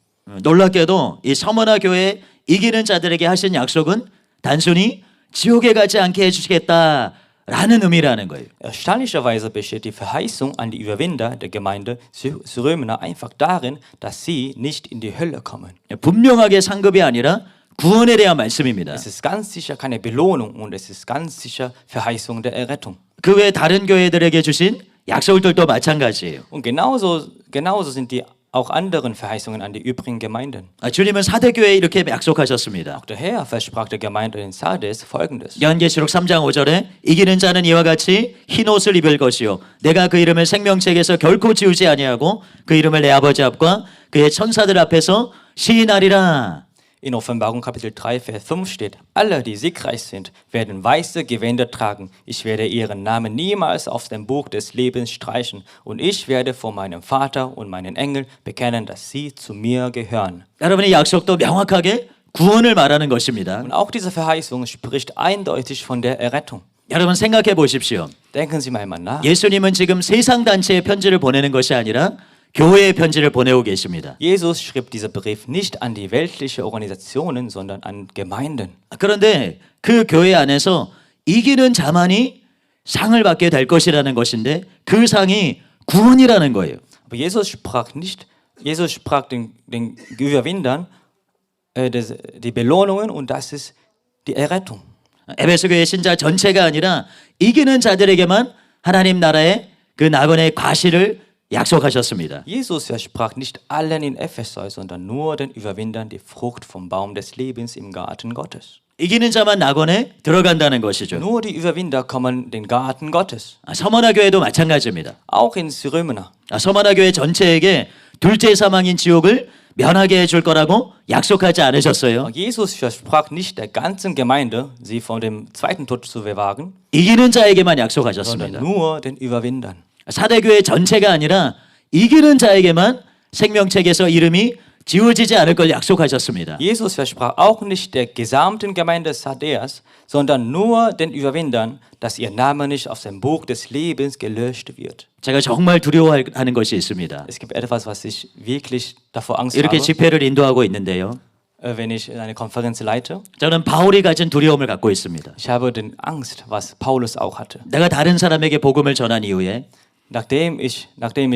놀랍게도 이 서머나 교회 이기는 자들에게 하신 약속은 단순히 지옥에 가지 않게 해주시겠다라는 의미라는 거예요. Erstaunlicherweise besteht die Verheißung an die Überwinder der Gemeinde Römer einfach darin, dass sie nicht in die Hölle kommen. 분명하게 상급이 아니라 구원에 대한 말씀입니다. Es ist ganz sicher keine Belohnung und es ist ganz sicher Verheißung der Errettung. 그 외 다른 교회들에게 주신 약속들도 마찬가지예요. Und genauso sind die auch anderen Verheißungen an die übrigen Gemeinden. 주님은 사대 교회에 이렇게 약속하셨습니다. Auch der Herr versprach der Gemeinde in Sardes Folgendes. 요한계시록 3장 5절에 이기는 자는 이와 같이 흰 옷을 입을 것이요 내가 그 이름을 생명책에서 결코 지우지 아니하고 그 이름을 내 아버지 앞과 그의 천사들 앞에서 시인하리라. In Offenbarung Kapitel 3, Vers 5 steht, alle, die siegreich sind, werden weiße Gewänder tragen. Ich werde ihren Namen niemals aus dem Buch des Lebens streichen. Und ich werde vor meinem Vater und meinen Engeln bekennen, dass sie zu mir gehören. 여러분의 약속도 명확하게 구원을 말하는 것입니다. Und auch diese Verheißung spricht eindeutig von der Errettung. 여러분 생각해 보십시오. Denken Sie mal nach. 예수님은 지금 세상 단체에 편지를 보내는 것이 아니라 교회에 편지를 보내고 계십니다. Jesus schrieb dieser Brief nicht an die weltlichen Organisationen, sondern an Gemeinden. 그런데 그 교회 안에서 이기는 자만이 상을 받게 될 것이라는 것인데 그 상이 구원이라는 거예요. Aber Jesus sprach den Überwindern die Belohnungen und das ist die Errettung. 에베소 교회 신자 전체가 아니라 이기는 자들에게만 하나님 나라의 그 낙원의 과실을 약속하셨습니다. Jesus versprach nicht allen in Ephesus, sondern nur den Überwindern die Frucht vom Baum des Lebens im Garten Gottes. 이기는 자만 낙원에 들어간다는 것이죠. Nur die Überwinder kommen in den Garten Gottes. 서머나 교회도 마찬가지입니다. Auch in Römer. 서머나 교회 전체에게 둘째 사망인 지옥을 면하게 해줄 거라고 약속하지 않으셨어요. Jesus versprach nicht der ganzen Gemeinde, sie von dem zweiten Tod zu bewahren, 이기는 자에게만 sondern 약속하셨습니다. nur den Überwindern. 사대교회 전체가 아니라 이기는 자에게만 생명책에서 이름이 지워지지 않을 걸 약속하셨습니다. Jesus versprach auch nicht der gesamten Gemeinde Sardes, sondern nur den Überwindern, dass ihr Name nicht aus dem Buch des Lebens gelöscht wird. 제가 정말 두려워하는 것이 있습니다. Es gibt etwas, was ich wirklich davor Angst 이렇게 habe, 집회를 인도하고 있는데요. wenn ich eine Konferenz leite. 저는 바울이 가진 두려움을 갖고 있습니다. Ich habe den Angst, was Paulus auch hatte. 내가 다른 사람에게 복음을 전한 이후에 Nachdem ich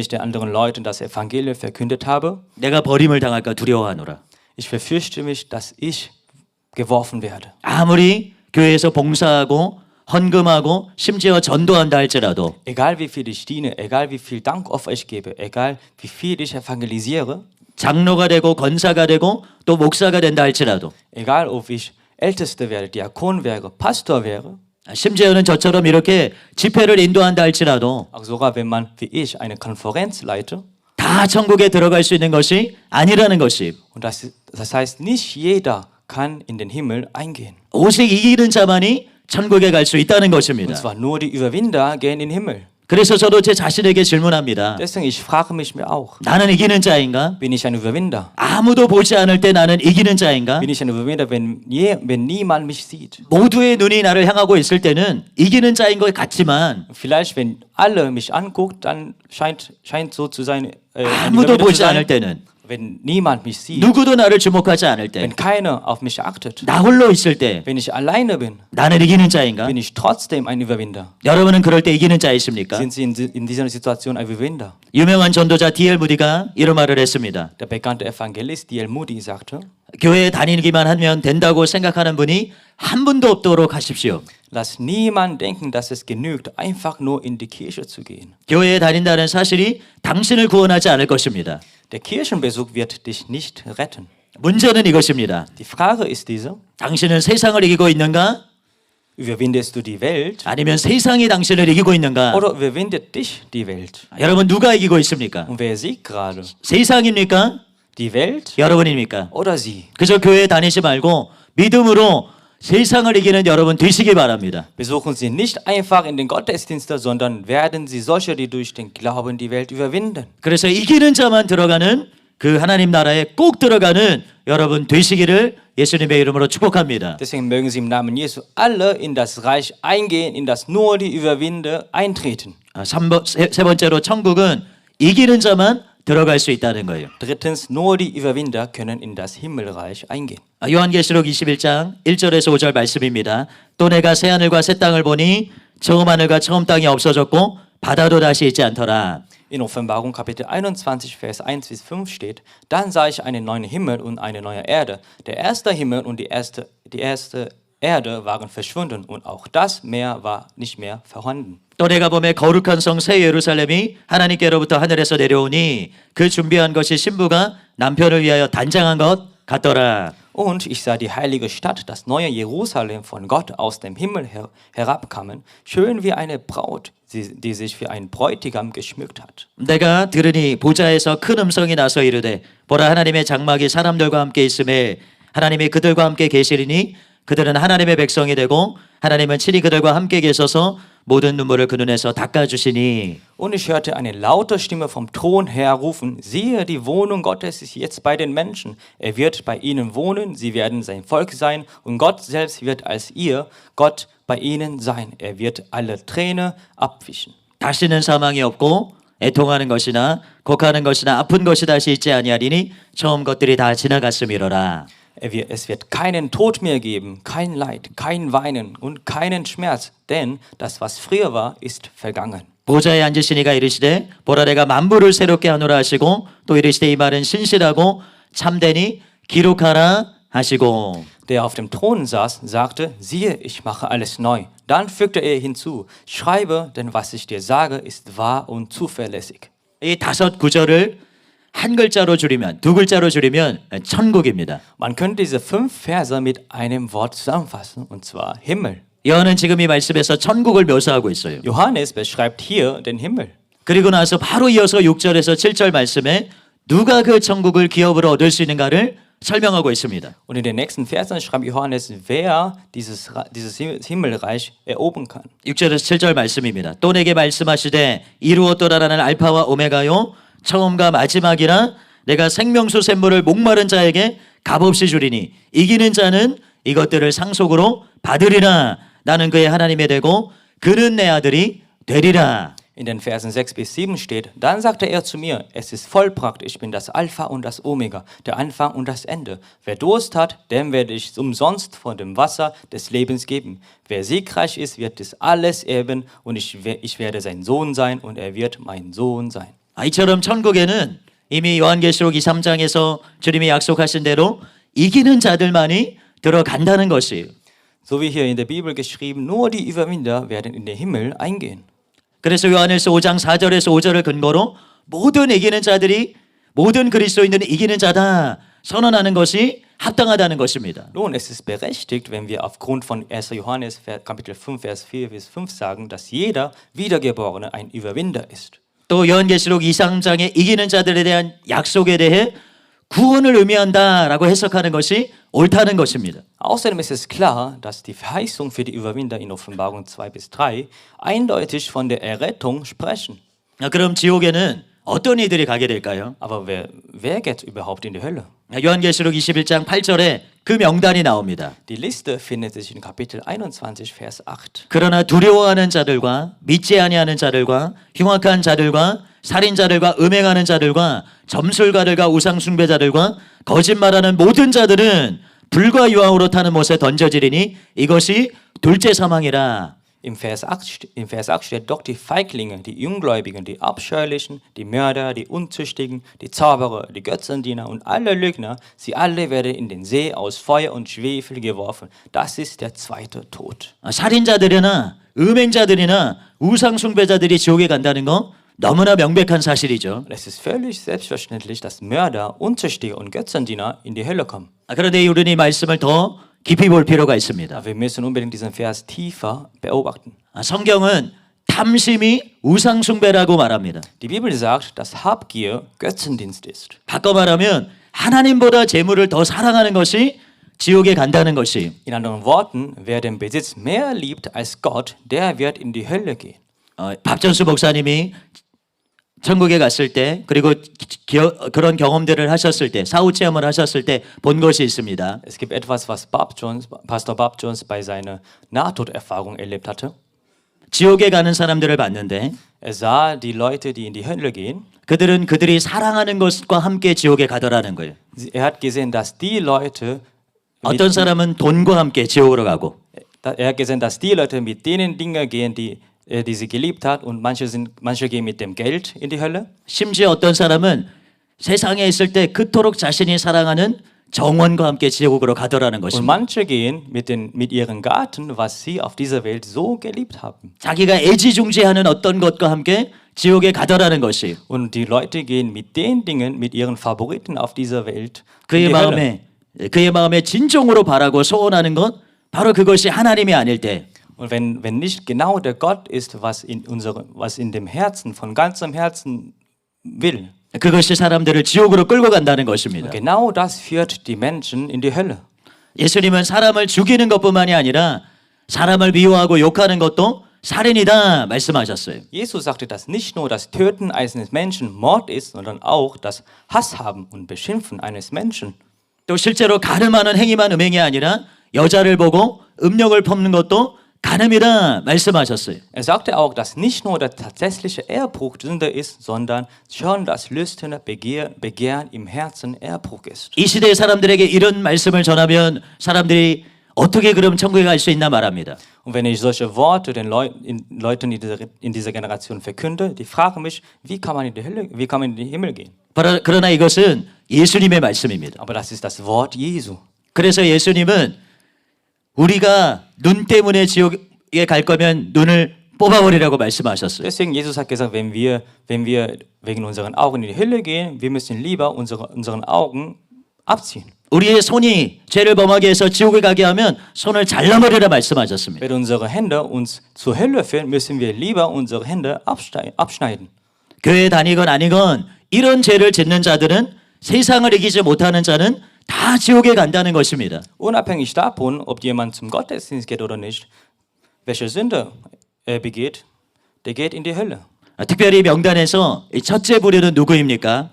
den anderen Leuten das Evangelium verkündet habe, 내가 버림을 당할까 두려워하노라. ich verfürchte mich, dass ich geworfen werde. 아무리 교회에서 봉사하고 헌금하고 심지어 전도한다 할지라도 Egal wie viel ich diene, egal wie viel Dankopfer ich gebe, egal wie viel ich evangelisiere, 장로가 되고 권사가 되고 또 목사가 된다 할지라도 egal ob ich Älteste werde, Diakon wäre, Pastor wäre, 심지어는 저처럼 이렇게 집회를 인도한다 할지라도 auch sogar wenn man wie ich eine Konferenz leite, 다 천국에 들어갈 수 있는 것이 아니라는 것이 und das heißt, nicht jeder kann in den Himmel eingehen. 오직 이기는 자만이 천국에 갈 수 있다는 Und 것입니다. zwar nur die Überwinder gehen in den Himmel. 그래서 저도 제 자신에게 질문합니다. Deswegen, ich frage mich mir auch, 나는 이기는 자인가? bin ich ein Überwinder? 아무도 보지 않을 때 나는 이기는 자인가? Bin ich ein Überwinder, wenn niemand mich sieht? 모두의 눈이 나를 향하고 있을 때는 이기는 자인 것 같지만 Vielleicht, wenn alle mich anguckt, dann scheint so zu sein, ein 아무도 Überwinder zu 보지 않을 sein. 때는 Wenn niemand mich sieht, 누구도 나를 주목하지 않을 때 wenn keiner auf mich achtet, 나 홀로 있을 때 wenn ich alleine bin, 나는 이기는 자인가? bin ich trotzdem ein Überwinder. 여러분은 그럴 때 이기는 자이십니까? Sind Sie in dieser Situation ein Überwinder? 유명한 전도자 D.L. 무디가 이런 말을 했습니다. Der bekannte Evangelist D.L. Moody sagte, 교회에 다니기만 하면 된다고 생각하는 분이 한 분도 없도록 하십시오. lass niemand denken, dass es genügt, einfach nur in die Kirche zu gehen. 교회에 다닌다는 사실이 당신을 구원하지 않을 것입니다. Der Kirchenbesuch wird dich nicht retten. 문제는 이것입니다. Die Frage ist diese, 당신은 세상을 이기고 있는가? überwindest du die Welt 아니면 세상이 당신을 이기고 있는가? oder überwindet dich die Welt? 여러분 누가 이기고 있습니까? Und wer siegt gerade? 세상입니까? Die Welt 여러분입니까? oder sie? 그저 교회에 다니지 말고 믿음으로 세상을 이기는 여러분 되시기 바랍니다. Besuchen Sie nicht einfach in den Gottesdienste, sondern werden Sie solche, die durch den Glauben die Welt überwinden. 그래서 이기는 자만 들어가는 그 하나님 나라에 꼭 들어가는 여러분 되시기를 예수님의 이름으로 축복합니다. Deswegen mögen Sie im Namen Jesu alle in das Reich eingehen, in das nur die Überwinder eintreten. 세 번째로 천국은 이기는 자만 들어갈 수 있다는 거예요. Drittens, nur die Überwinder können in das Himmelreich eingehen. 요한계시록 21장 1절에서 5절 말씀입니다. 또 내가 새 하늘과 새 땅을 보니 처음 하늘과 처음 땅이 없어졌고 바다도 다시 있지 않더라. In Offenbarung Kapitel 21, Vers 1 bis 5 steht, dann sah ich einen neuen Himmel und eine neue Erde. Der erste Himmel und die erste Erde waren verschwunden und auch das Meer war nicht mehr vorhanden. 또 내가 보매 거룩한 성 새 예루살렘이 하나님께로부터 하늘에서 내려오니 그 준비한 것이 신부가 남편을 위하여 단장한 것 같더라. Und ich sah die heilige Stadt, das neue Jerusalem von Gott aus dem Himmel herabkommen, schön wie eine Braut, die sich für einen Bräutigam geschmückt hat. 내가 들으니 보좌에서 큰 음성이 나서 이르되 보라 하나님의 장막이 사람들과 함께 있음에 하나님이 그들과 함께 계시리니 그들은 하나님의 백성이 되고 하나님은 친히 그들과 함께 계셔서 모든 눈물을 그 눈에서 닦아주시니. Und ich hörte eine laute Stimme vom Thron her rufen, siehe, die Wohnung Gottes ist jetzt bei den Menschen. Er wird bei ihnen wohnen, sie werden sein Volk sein und Gott selbst wird als ihr Gott bei ihnen sein. Er wird alle Träne abwischen. 다시는 사망이 없고 애통하는 것이나 곡하는 것이나 아픈 것이 다시 있지 아니하리니 처음 것들이 다 지나갔음이로라. Es wird keinen Tod mehr geben, kein Leid, kein Weinen und keinen Schmerz, denn das, was früher war, ist vergangen. 보좌에 앉으시니가 이르시되 보라 내가 만물을 새롭게 하노라 하시고 또 이르시되 이 말은 신실하고 참되니 기록하라 하시고. Der auf dem Thron saß, sagte, siehe, ich mache alles neu. Dann fügte er hinzu, schreibe, denn was ich dir sage, ist wahr und zuverlässig. 이 다섯 구절을 한 글자로 줄이면 두 글자로 줄이면 천국입니다. Man könnte diese 5 Verse mit einem Wort zusammenfassen, und zwar Himmel. 요한은 지금 이 말씀에서 천국을 묘사하고 있어요. Johannes beschreibt hier den Himmel. 그리고 나서 바로 이어서 6절에서 7절 말씀에 누가 그 천국을 기업으로 얻을 수 있는가를 설명하고 있습니다. Und in den nächsten Versen schreibt Johannes, wer dieses Himmelreich erobern kann. 6절에서 7절 말씀입니다. 또 내게 말씀하시되 이루었도다 나는 알파와 오메가요 처음과 마지막이라 내가 생명수 샘물을 목마른 자에게 값없이 주리니 이기는 자는 이것들을 상속으로 받으리라. 나는 그의 하나님이 되고 그는 내 아들이 되리라. In den Versen 6 bis 7 steht, dann sagte er zu mir, es ist vollbracht, ich bin das Alpha und das Omega, der Anfang und das Ende. Wer Durst hat, dem werde ich umsonst von dem Wasser des Lebens geben. Wer siegreich ist, wird das alles erben und ich werde sein Sohn sein und er wird mein Sohn sein. 이처럼 천국에는 이미 요한계시록 2, 3장에서 주님이 약속하신 대로 이기는 자들만이 들어간다는 것이에요. So wie hier in der Bibel geschrieben, nur die Überwinder werden in den Himmel eingehen. 그래서 요한일서 5장 4절에서 5절을 근거로 모든 이기는 자들이 모든 그리스도인들은 이기는 자다 선언하는 것이 합당하다는 것입니다. Nun, es ist berechtigt, wenn wir aufgrund von 1. Johannes Kapitel 5, Vers 4 bis 5 sagen, dass jeder Wiedergeborene ein Überwinder ist. 또 요한계시록 2, 3장의 이기는 자들에 대한 약속에 대해 구원을 의미한다라고 해석하는 것이 옳다는 것입니다. Außerdem ist es klar, dass die Verheißung für die Überwinder in Offenbarung 2 bis 3 eindeutig von der Errettung sprechen. 그럼 지옥에는 어떤 이들이 가게 될까요? Aber wer geht überhaupt in die Hölle? 요한계시록 21장 8절에 그 명단이 나옵니다. Die Liste findet sich in Kapitel 21, Vers 8. 그러나 두려워하는 자들과 믿지 아니하는 자들과 흉악한 자들과 살인자들과 음행하는 자들과 점술가들과 우상숭배자들과 거짓말하는 모든 자들은 불과 유황으로 타는 못에 던져지리니 이것이 둘째 사망이라. Im Vers 8 steht, doch die Feiglinge, die Ungläubigen, die Abscheulichen, die Mörder, die Unzüchtigen, die Zauberer, die Götzendiener und alle Lügner, sie alle werden in den See aus Feuer und Schwefel geworfen. Das ist der zweite Tod. 살인자들이나 음행자들이나 우상숭배자들이 지옥에 간다는 거 너무나 명백한 사실이죠. Es ist völlig selbstverständlich, dass Mörder, Unzüchtige und Götzendiener in die Hölle kommen. 그런데 우리는 이 말씀을 더 깊이 볼 필요가 있습니다. Aber wir müssen unbedingt diesen Vers tiefer beobachten. 성경은 탐심이 우상숭배라고 말합니다. Die Bibel sagt, dass Habgier Götzendienst ist. 바꿔 말하면 하나님보다 재물을 더 사랑하는 것이 지옥에 간다는 것이. In anderen Worten, wer den Besitz mehr liebt als Gott, der wird in die Hölle gehen. 박전수 목사님이 천국에 갔을 때 그리고 그런 경험들을 하셨을 때 사후 체험을 하셨을 때 본 것이 있습니다. Es gibt etwas, was Pastor Bob Jones bei seiner Nahtoderfahrung erlebt hatte. 지옥에 가는 사람들을 봤는데 Er sah die Leute, die in die Hölle gehen. 그들은 그들이 사랑하는 것과 함께 지옥에 가더라는 거예요. Er hat gesehen, dass die Leute 어떤 사람은 돈과 함께 지옥으로 가고 er hat gesehen, dass die Leute mit denen Dinge gehen, die sie geliebt hat, und manche gehen mit dem Geld in die Hölle. 심지어 어떤 사람은 세상에 있을 때 그토록 자신이 사랑하는 정원과 함께 지옥으로 가더라는 Und 것입니다. manche gehen mit ihrem Garten, was sie auf dieser Welt so geliebt haben. 자기가 애지중지하는 어떤 것과 함께 지옥에 가더라는 것이 Und die Leute gehen mit den Dingen, mit ihren Favoriten auf dieser Welt in 그의 die Hölle. 그의 마음에 진정으로 바라고 소원하는 것 바로 그것이 하나님이 아닐 때 Und wenn nicht genau der Gott ist, was in dem Herzen, von ganzem Herzen will, 그것이 사람들을 지옥으로 끌고 간다는 것입니다. genau das führt die Menschen in die Hölle. 예수님은 사람을 죽이는 것뿐만이 아니라 사람을 미워하고 욕하는 것도 살인이다 말씀하셨어요. Jesus sagte, dass nicht nur das Töten eines Menschen Mord ist, sondern auch das Hasshaben und Beschimpfen eines Menschen. 또 실제로 가늠하는 행위만 음행이 아니라 여자를 보고 음욕을 품는 것도 간음이다 말씀하셨어요. Er sagte auch, dass nicht nur der tatsächliche Ehebruch Sünde ist, sondern schon das lüsterne Begehren im Herzen Ehebruch ist. 이 시대의 사람들에게 이런 말씀을 전하면 사람들이 어떻게 그럼 천국에 갈 수 있나 말합니다. Und wenn ich solche Worte den Leuten in dieser Generation verkünde, die fragen mich, wie kann man in die Hölle, wie kann man in den Himmel gehen? 그러나 이것은 예수님의 말씀입니다. Aber das ist das Wort Jesu. 그래서 예수님은 우리가 눈 때문에 지옥에 갈 거면 눈을 뽑아버리라고 말씀하셨어요. Deswegen Jesus hat gesagt, wenn wir wegen unseren Augen in die Hölle gehen, wir müssen lieber unseren Augen abziehen. 우리의 손이 죄를 범하게 해서 지옥에 가게 하면 손을 잘라버리라 말씀하셨습니다. Wenn unsere Hände uns zur Hölle führen, müssen wir lieber unsere Hände abschneiden. 교회 다니건 아니건 이런 죄를 짓는 자들은 세상을 이기지 못하는 자는 다 지옥에 간다는 것입니다. Unabhängig davon, ob jemand zum Gottesdienst geht oder nicht, welche Sünde er begeht, der geht in die Hölle. 특별히 명단에서 이 첫째 부류는 누구입니까?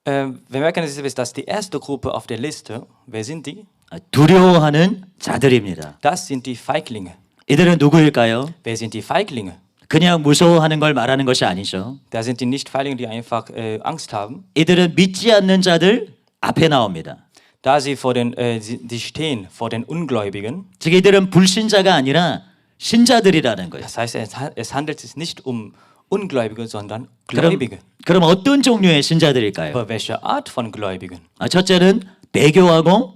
Wir merken, dass die erste Gruppe auf der Liste, wer sind die? 두려워하는 자들입니다. Das sind die Feiglinge. 이들은 누구일까요? Wer sind die Feiglinge? 그냥 무서워하는 걸 말하는 것이 아니죠. Da sind die nicht Feiglinge, die einfach Angst haben. 이들은 믿지 않는 자들 앞에 나옵니다. Da sie die stehen vor den Ungläubigen. 즉 이들은 불신자가 아니라 신자들이라는 거예요. Das heißt, es handelt sich nicht um Ungläubige, sondern Gläubige. 그럼 어떤 종류의 신자들일까요? Aber welche Art von Gläubigen? 첫째는 배교하고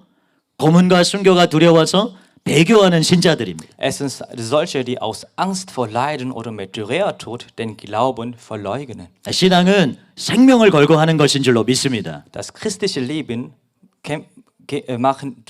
고문과 순교가 두려워서 배교하는 신자들입니다. Erstens solche, die aus Angst vor Leiden oder Märtyrertod den Glauben verleugnen. 신앙은 생명을 걸고 하는 것인 줄로 믿습니다. Das christliche Leben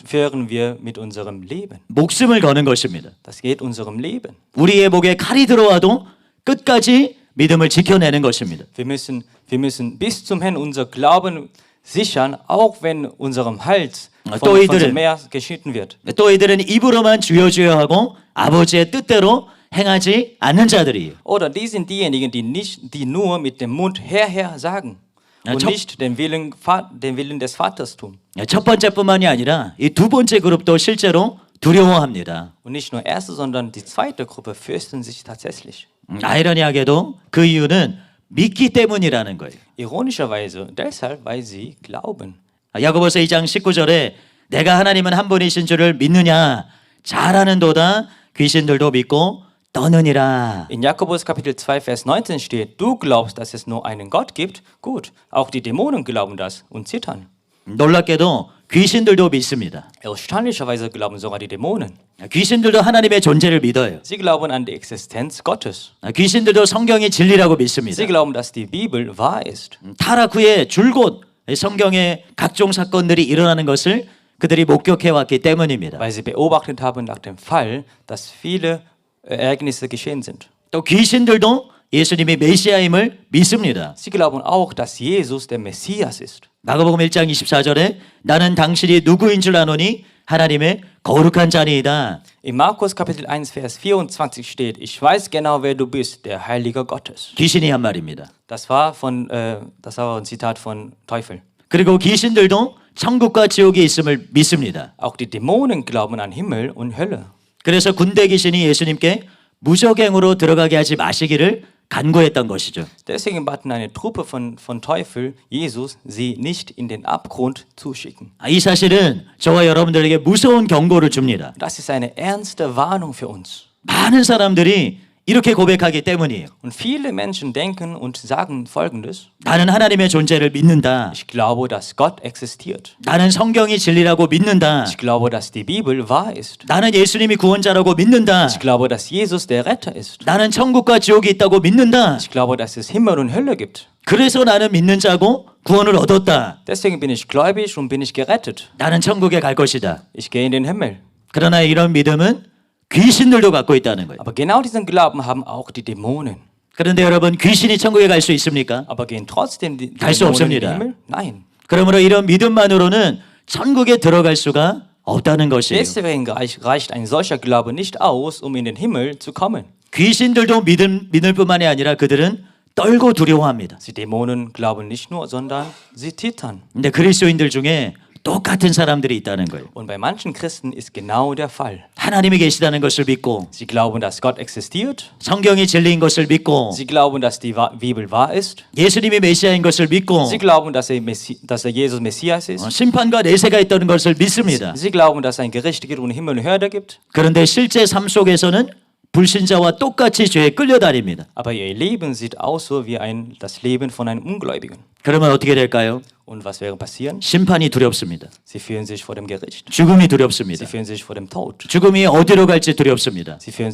führen wir mit unserem Leben. 목숨을 거는 것입니다. Das geht unserem Leben. 우리의 목에 칼이 들어와도 끝까지 믿음을 지켜내는 것입니다. Wir müssen bis zum Ende unser Glauben sichern, auch wenn unserem Hals von dem Meer geschnitten wird. 또 이들은 입으로만 주여 주여 하고 아버지의 뜻대로 행하지 않는 자들이에요. Oder die sind diejenigen, die nur mit dem Mund Herr sagen und nicht den Willen des Vaters tun. 첫 번째뿐만이 아니라 이 두 번째 그룹도 실제로 두려워합니다. Und nicht nur erste, sondern die zweite Gruppe fürchten sich tatsächlich. 아이러니하게도 그 이유는 믿기 때문이라는 거예요. Ironischerweise deshalb, weil sie glauben. 야고보서 2장 19절에 내가 하나님은 한 분이신 줄을 믿느냐 잘하는도다 귀신들도 믿고 떠느니라. In Jakobus Kapitel 2 Vers 19 steht: Du glaubst, dass es nur einen Gott gibt? Gut, auch die Dämonen glauben das und zittern. 놀랍게도 귀신들도 믿습니다. Erstaunlicherweise glauben sogar die Dämonen. 귀신들도 하나님의 존재를 믿어요. Sie glauben an die Existenz Gottes. 귀신들도 성경이 진리라고 믿습니다. Sie glauben, dass die Bibel wahr ist. 타락 후에 줄곧 성경의 각종 사건들이 일어나는 것을 그들이 목격해 왔기 때문입니다. Weil sie beobachtet haben nach dem Fall, dass viele Ereignisse geschehen sind. 또 귀신들도 예수님이 메시아임을 믿습니다. Sie glauben auch, dass Jesus der Messias ist. 마가복음 1장 24절에 나는 당신이 누구인 줄 아노니 하나님의 거룩한 자니이다. In Markus Kapitel 1, Vers 24 steht, ich weiß genau, wer du bist, der Heilige Gottes. 귀신이 한 말입니다. Das war ein Zitat von Teufel. 그리고 귀신들도 천국과 지옥이 있음을 믿습니다. Auch die Dämonen glauben an Himmel und Hölle. 그래서 군대 귀신이 예수님께 무적행으로 들어가게 하지 마시기를 간구했던 것이죠. Deswegen baten eine Truppe von Teufel Jesus, sie nicht in den Abgrund zu schicken. 이 사실은 저와 여러분들에게 무서운 경고를 줍니다. Das ist eine ernste Warnung für uns. 많은 사람들이 이렇게 고백하기 때문이에요. Und viele Menschen denken und sagen Folgendes: 나는 하나님의 존재를 믿는다. Ich glaube, dass Gott existiert. 나는 성경이 진리라고 믿는다. Ich glaube, dass die Bibel wahr ist. 나는 예수님이 구원자라고 믿는다. Ich glaube, dass Jesus der Retter ist. 나는 천국과 지옥이 있다고 믿는다. Ich glaube, dass es Himmel und Hölle gibt. 그래서 나는 믿는 자고 구원을 얻었다. Deswegen bin ich gläubig und bin ich gerettet. 나는 천국에 갈 것이다. Ich gehe in den Himmel. 그러나 이런 믿음은 귀신들도 갖고 있다는 거예요. Aber genau diesen Glauben haben auch die Dämonen. 그런데 여러분, 귀신이 천국에 갈 수 있습니까? Aber gehen trotzdem die 갈 수 Dämonen in den 없습니다. Himmel? Nein. 그러므로 이런 믿음만으로는 천국에 들어갈 수가 없다는 것이에요. Deswegen reicht ein solcher Glaube nicht aus, um in den Himmel zu kommen. 귀신들도 믿을 뿐만이 아니라 그들은 떨고 두려워합니다. Die Dämonen glauben nicht nur, sondern sie zittern. 근데 그리스도인들 중에 똑같은 사람들이 있다는 거예요. Und bei manchen Christen ist genau der Fall. 하나님이 계시다는 것을 믿고 Sie glauben, dass Gott existiert. 성경이 진리인 것을 믿고 Sie glauben, dass die Bibel wahr ist. 예수님이 메시아인 것을 믿고 Sie glauben, dass Jesus Messias ist. 심판과 내세가 있다는 것을 믿습니다. Sie glauben, dass es ein Gericht gibt und Himmel und Hölle gibt. 그런데 실제 삶 속에서는 불신자와 똑같이 죄에 끌려다닙니다. Aber ihr Leben sieht aus so wie das Leben von einem Ungläubigen. 그러면 어떻게 될까요? Und was wäre passieren? 심판이 두렵습니다. Sie fühlen sich vor dem Gericht. 죽음이 두렵습니다. Sie fühlen sich vor dem Tod. 죽음이 어디로 갈지 두렵습니다. Sie fühlen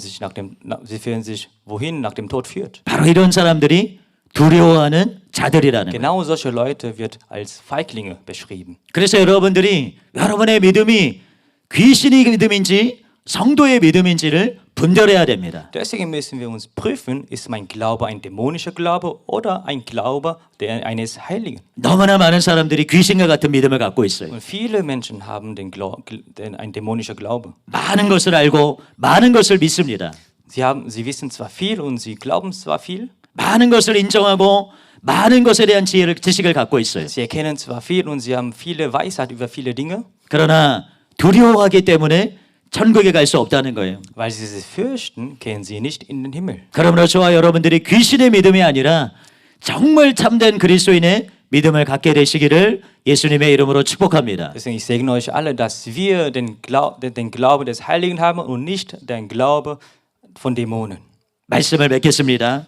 sich wohin nach dem Tod führt. 바로 이런 사람들이 두려워하는 자들이라는 거예요. Genau solche Leute wird als Feiglinge beschrieben. 그래서 여러분들이 여러분의 믿음이 귀신의 믿음인지 성도의 믿음인지를 분별해야 됩니다. Deswegen müssen wir uns prüfen, ist mein Glaube ein dämonischer Glaube oder ein Glaube eines Heiligen? 너무나 많은 사람들이 귀신과 같은 믿음을 갖고 있어요. Und viele Menschen haben ein dämonischer Glaube. 많은 것을 알고 많은 것을 믿습니다. Sie wissen zwar viel und sie glauben zwar viel. 많은 것을 인정하고 많은 것에 대한 지식을 갖고 있어요. Sie erkennen zwar viel und sie haben viele Weisheit über viele Dinge. 그러나 두려워하기 때문에 천국에 갈 수 없다는 거예요. Weil sie sich fürchten, gehen sie nicht in den Himmel. 그러므로 저와 여러분들이 귀신의 믿음이 아니라 정말 참된 그리스도인의 믿음을 갖게 되시기를 예수님의 이름으로 축복합니다. Deswegen ich segne euch alle, dass wir den Glaube des Heiligen haben und nicht den Glaube von Dämonen. 말씀을 맺겠습니다.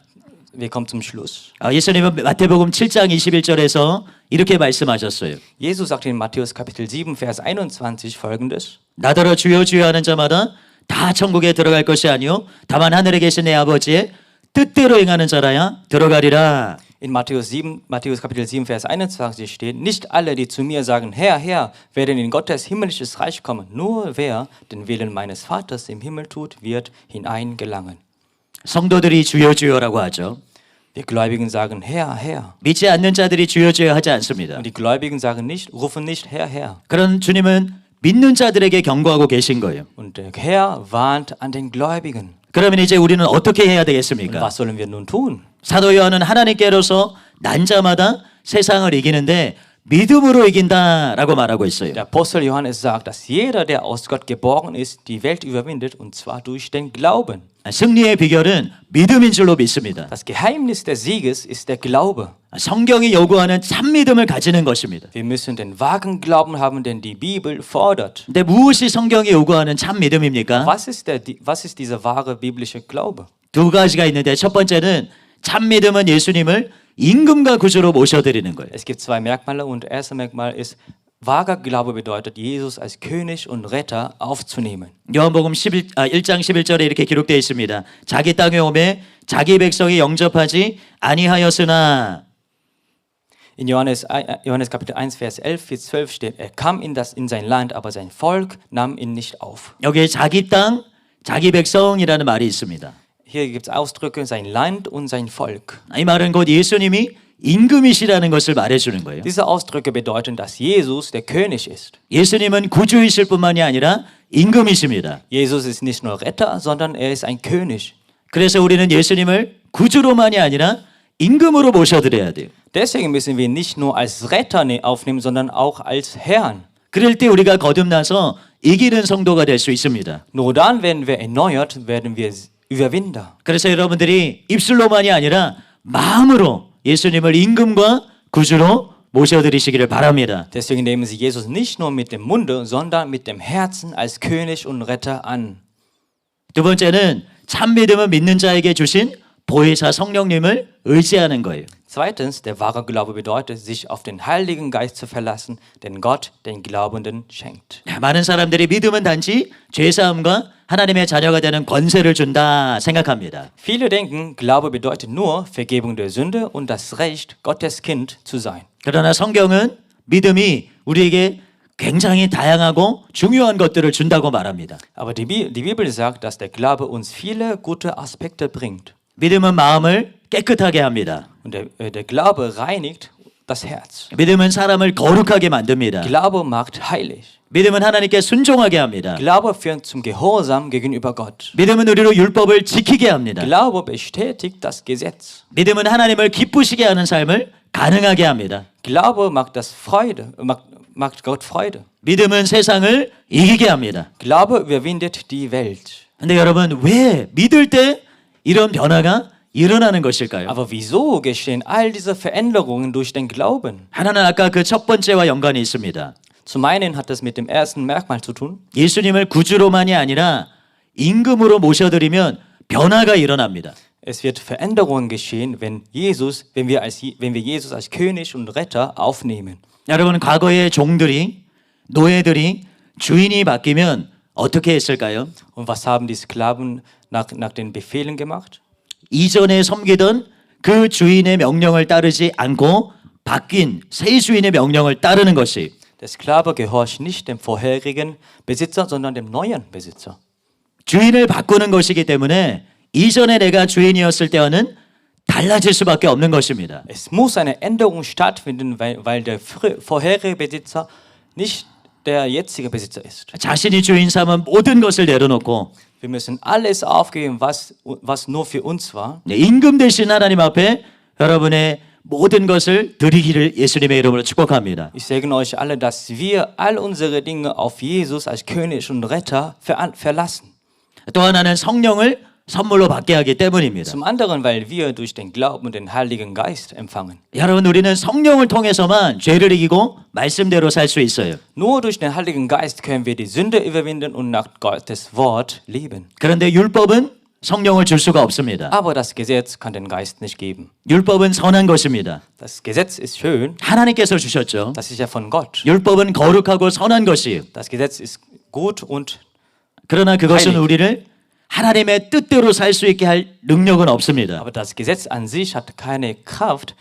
Wir kommen zum Schluss. 예수님은 마태복음 7장 21절에서 이렇게 말씀하셨어요. Jesus sagt in Matthäus Kapitel 7, Vers 21 folgendes. 나더러 주여 주여 하는 자마다 다 천국에 들어갈 것이 아니요 다만 하늘에 계신 내 아버지의 뜻대로 행하는 자라야 들어가리라. In Matthäus Kapitel 7, Vers 21 steht, nicht alle, die zu mir sagen, Herr, Herr, werden in Gottes himmlisches Reich kommen. Nur wer den Willen meines Vaters im Himmel tut, wird hineingelangen. 성도들이 주여 주여라고 하죠. Wir Gläubigen sagen, Herr, Herr. 믿지 않는 자들이 주여 주여 하지 않습니다. Und die Gläubigen rufen nicht, Herr, Herr. 그런 주님은 믿는 자들에게 경고하고 계신 거예요. Und der Herr warnt an den Gläubigen. 그러면 이제 우리는 어떻게 해야 Und 되겠습니까? was sollen wir nun tun? 사도 요한은 하나님께로서 난 자마다 세상을 이기는데 믿음으로 이긴다라고 말하고 있어요. Der Apostel Johannes sagt, dass jeder, der aus Gott geboren ist, die Welt überwindet, und zwar durch den Glauben. 승리의 비결은 믿음인 줄로 믿습니다. Das Geheimnis des Sieges ist der Glaube. 성경이 요구하는 참 믿음을 가지는 것입니다. Wir müssen den wahren Glauben haben, den die Bibel fordert. 근데 무엇이 성경이 요구하는 참 믿음입니까? Was ist dieser wahre biblische Glaube? 두 가지가 있는데 첫 번째는 참 믿음은 예수님을 임금과 구주로 모셔드리는 거예요. Es gibt zwei Merkmale und das erste Merkmal ist, wahrer Glaube bedeutet, Jesus als König und Retter aufzunehmen. 요한복음 1장 11절에 이렇게 기록되어 있습니다. 자기 땅에 오매 자기 백성이 영접하지 아니하였으나 In Johannes Kapitel 1, Vers 11 bis 12 steht, er kam in sein Land, aber sein Volk nahm ihn nicht auf. 여기에 자기 땅, 자기 백성이라는 말이 있습니다. Hier gibt es Ausdrücke, sein Land und sein Volk. 이 말은 곧 예수님이 임금이시라는 것을 말해주는 거예요. Diese Ausdrücke bedeuten, dass Jesus der König ist. 예수님은 구주이실 뿐만이 아니라 임금이십니다. Jesus ist nicht nur Retter, sondern er ist ein König. 그래서 우리는 예수님을 구주로만이 아니라 임금으로 모셔드려야 돼요. Deswegen müssen wir ihn nicht nur als Retter aufnehmen, sondern auch als Herrn. 그럴 때 우리가 거듭나서 이기는 성도가 될 수 있습니다. Nur dann werden wir erneuert, werden wir Überwinder. 그래서 여러분들이 입술로만이 아니라 마음으로 예수님을 임금과 구주로 모셔드리시기를 바랍니다. Deswegen nehmen Sie Jesus nicht nur mit dem Munde, sondern mit dem Herzen als König und Retter an. 두 번째는 참 믿음은 믿는 자에게 주신 보혜사 성령님을 의지하는 거예요. Zweitens, der wahre Glaube bedeutet, sich auf den Heiligen Geist zu verlassen, den Gott den Glaubenden schenkt. 많은 사람들이 믿음은 단지 죄사함과 하나님의 자녀가 되는 권세를 준다 생각합니다. Viele denken, Glaube bedeutet nur Vergebung der Sünde und das Recht, Gottes Kind zu sein. 그러나 성경은 믿음이 우리에게 굉장히 다양하고 중요한 것들을 준다고 말합니다. Aber die Bibel sagt, dass der Glaube uns viele gute Aspekte bringt. 믿음은 마음을 깨끗하게 합니다. Und der Glaube reinigt das Herz. 믿음은 사람을 거룩하게 만듭니다. Glaube macht heilig. 믿음은 하나님께 순종하게 합니다. Glaube führt zum Gehorsam gegenüber Gott. 믿음은 우리로 율법을 지키게 합니다. Glaube bestätigt das Gesetz. 믿음은 하나님을 기쁘시게 하는 삶을 가능하게 합니다. Glaube macht macht Gott Freude. 믿음은 세상을 이기게 합니다. Glaube überwindet die Welt. 근데 여러분 왜 믿을 때 이런 변화가 일어나는 것일까요? Aber wieso geschehen all diese Veränderungen durch den Glauben? 하나는 아까 그 첫 번째와 연관이 있습니다. Zum einen hat es mit dem ersten Merkmal zu tun. 예수님을 구주로만이 아니라 임금으로 모셔드리면 변화가 일어납니다. Es wird Veränderungen geschehen, wenn wir Jesus als König und Retter aufnehmen. 여러분 과거의 종들이 노예들이 주인이 바뀌면 어떻게 했을까요? Und was haben die Sklaven nach den Befehlen gemacht? 이전에 섬기던 그 주인의 명령을 따르지 않고 바뀐 새 주인의 명령을 따르는 것이 Der Sklave gehorcht nicht dem vorherigen Besitzer, sondern dem neuen Besitzer. 주인을 바꾸는 것이기 때문에 이전에 내가 주인이었을 때와는 달라질 수밖에 없는 것입니다. Es muss eine Änderung stattfinden, weil der vorherige Besitzer nicht der jetzige Besitzer ist. 자신이 주인 삼은 모든 것을 내려놓고 Wir müssen alles aufgeben, was nur für uns war. 임금 되신 하나님 앞에 여러분의 모든 것을 드리기를 예수님의 이름으로 축복합니다. Ich segne euch alle, dass wir all unsere Dinge auf Jesus als König und Retter verlassen. 또 하나는 성령을 선물로 받게 하기 때문입니다. Zum anderen, weil wir durch den Glauben den Heiligen Geist empfangen. 여러분 우리는 성령을 통해서만 죄를 이기고 말씀대로 살 수 있어요. Nur durch den Heiligen Geist können wir die Sünde überwinden und nach Gottes Wort leben. 그런데 율법은 성령을 줄 수가 없습니다. Aber das Gesetz kann den Geist nicht geben. 율법은 선한 것입니다. Das Gesetz ist schön, 하나님께서 주셨죠. das ist ja von Gott. 율법은 거룩하고 선한 것이에요. Das Gesetz ist gut und 그러나 그것은 heilig. 우리를 하나님의 뜻대로 살 수 있게 할 능력은 없습니다. Aber das Gesetz an sich hat keine Kraft,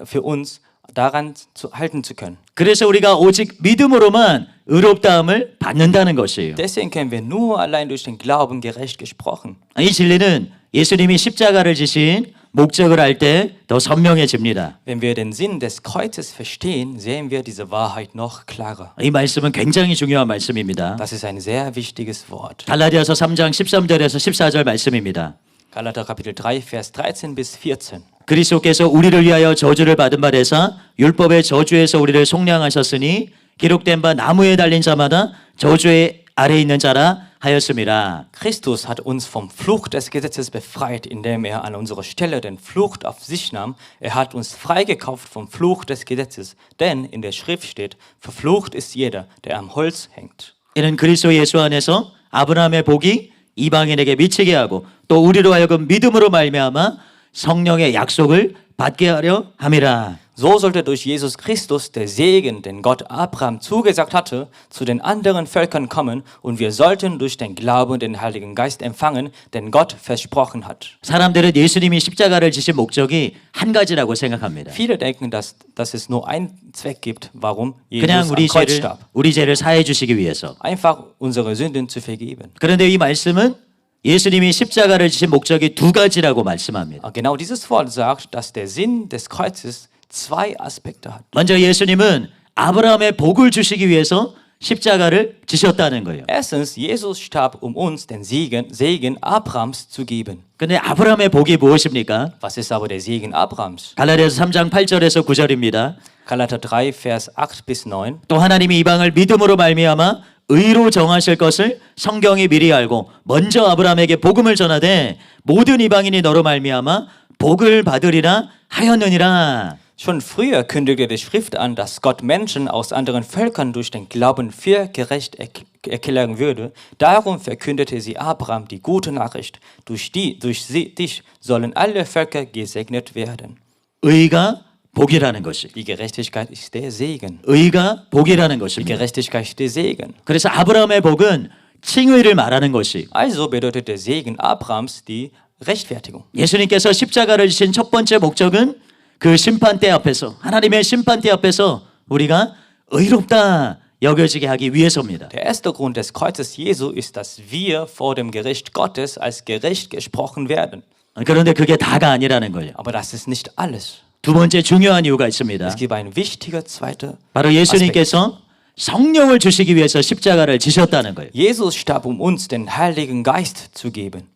für uns daran halten zu können. 그래서 우리가 오직 믿음으로만 의롭다함을 받는다는 것이에요. Deswegen können wir nur allein durch den Glauben gerecht gesprochen. 이 진리는 예수님이 십자가를 지신 목적을 알 때 더 선명해집니다. Wenn wir den Sinn des Kreuzes verstehen, sehen wir diese Wahrheit noch klarer. 이 말씀은 굉장히 중요한 말씀입니다. Das ist ein sehr wichtiges Wort. 갈라디아서 3장 13절에서 14절 말씀입니다. Galater Kapitel 3, Vers 13 bis 14. 그리스도께서 우리를 위하여 저주를 받은 바 되사 율법의 저주에서 우리를 속량하셨으니 기록된 바 나무에 달린 자마다 저주의 아래 있는 자라 하였음이라. Christus hat uns vom Fluch des Gesetzes befreit, indem er an unserer Stelle den Fluch auf sich nahm. Er hat uns freigekauft vom Fluch des Gesetzes. Denn in der Schrift steht, verflucht ist jeder, der am Holz hängt. 이는 그리스도 예수 안에서 아브라함의 복이 이방인에게 미치게 하고 또 우리로 하여금 믿음으로 말미암아 성령의 약속을 받게 하려 함이라. So sollte durch Jesus Christus der Segen, den Gott Abraham zugesagt hatte, zu den anderen Völkern kommen und wir sollten durch den Glauben den Heiligen Geist empfangen, den Gott versprochen hat. 사람들은 예수님이 십자가를 지신 목적이 한 가지라고 생각합니다. Viele denken, dass es nur einen Zweck gibt, warum 그냥 Jesus am Kreuz starb. 우리 죄를 사해 주시기 위해서. Einfach unsere Sünden zu vergeben. 그런데 이 말씀은 예수님이 십자가를 지신 목적이 두 가지라고 말씀합니다. Genau dieses Wort sagt, dass der Sinn des Kreuzes zwei Aspekte hat. 먼저 예수님은 아브라함의 복을 주시기 위해서 십자가를 지셨다는 거예요. Erstens, Jesus starb, um uns den Segen Abrahams zu geben. 근데 아브라함의 복이 무엇입니까? Was ist aber der Segen Abrahams? 갈라디아서 3장 8절에서 9절입니다. Galater 3, Vers 8 bis 9. 또 하나님이 이방을 믿음으로 말미암아 의로 정하실 것을 성경이 미리 알고 먼저 아브라함에게 복음을 전하되 모든 이방인이 너로 말미암아 복을 받으리라 하였느니라. Schon früher kündigte die Schrift an, dass Gott Menschen aus anderen Völkern durch den Glauben für gerecht erklären würde. Darum verkündete sie Abraham die gute Nachricht. Durch dich sollen alle Völker gesegnet werden. 의가 복이라는 것이. Die Gerechtigkeit ist der Segen. 의가 복이라는 Die 것입니다. Gerechtigkeit ist der Segen. 그래서 아브라함의 복은 칭의를 말하는 것이. Also bedeutet der Segen Abrahams die Rechtfertigung. 예수님께서 십자가를 지신 첫 번째 목적은 그 심판대 앞에서 하나님의 심판대 앞에서 우리가 의롭다 여겨지게 하기 위해서입니다. Der erste Grund des Kreuzes Jesu ist, dass wir vor dem Gericht Gottes als gerecht gesprochen werden. 그런데 그게 다가 아니라는 거예요. Aber das ist nicht alles. 두 번째 중요한 이유가 있습니다. Es gibt ein wichtiger zweiter 바로 예수님께서 성령을 주시기 위해서 십자가를 지셨다는 거예요. Jesus starb, um uns den Heiligen Geist zu geben.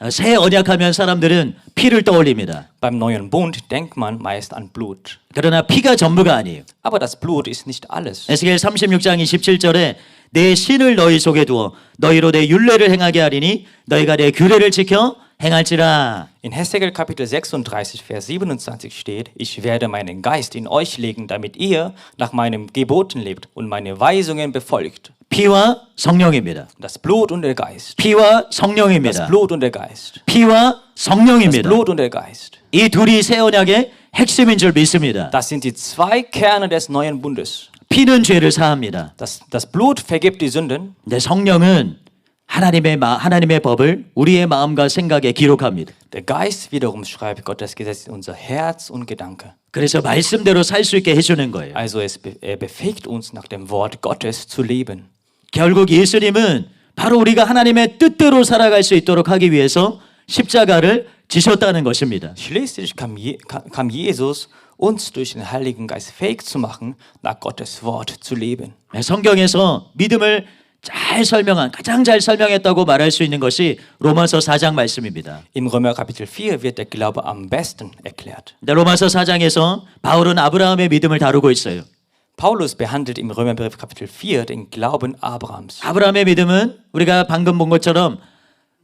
새 언약하면 사람들은 피를 떠올립니다. Beim neuen Bund denkt man meist an Blut. 그러나 피가 전부가 아니에요. Aber das Blut ist nicht alles. 에스겔 36장 27절에 내 신을 너희 속에 두어 너희로 내 율례를 행하게 하리니 너희가 내 규례를 지켜 행할지라. In Hesekiel Kapitel 36, Vers 27 steht, ich werde meinen Geist in euch legen, damit ihr nach meinen Geboten lebt und meine Weisungen befolgt. 피와 성령입니다. Das Blut und der Geist. 피와 Das 성령입니다. Blut und der Geist. 피와 Das 성령입니다. Blut und der Geist. 이 둘이 새 언약의 핵심인 줄 믿습니다. Das sind die zwei Kerne des neuen Bundes. 피는 죄를 사합니다. Das Blut vergibt die Sünden. 근데 성령은 하나님의 법을 우리의 마음과 생각에 기록합니다. Der Geist wiederum schreibt Gottes Gesetz in unser Herz und Gedanke. 그래서 말씀대로 살 수 있게 해주는 거예요. Also er befähigt uns, nach dem Wort Gottes zu leben. 결국 예수님은 바로 우리가 하나님의 뜻대로 살아갈 수 있도록 하기 위해서 십자가를 지셨다는 것입니다. Schließlich kam Jesus, uns durch den Heiligen Geist fähig zu machen, nach Gottes Wort zu leben. 성경에서 믿음을 가장 잘 설명했다고 말할 수 있는 것이 로마서 4장 말씀입니다. Im Römer Kapitel 4 wird der Glaube am besten erklärt. 로마서 4장에서 바울은 아브라함의 믿음을 다루고 있어요. Paulus behandelt im Römerbrief Kapitel 4 den Glauben Abrahams. 아브라함의 믿음은 우리가 방금 본 것처럼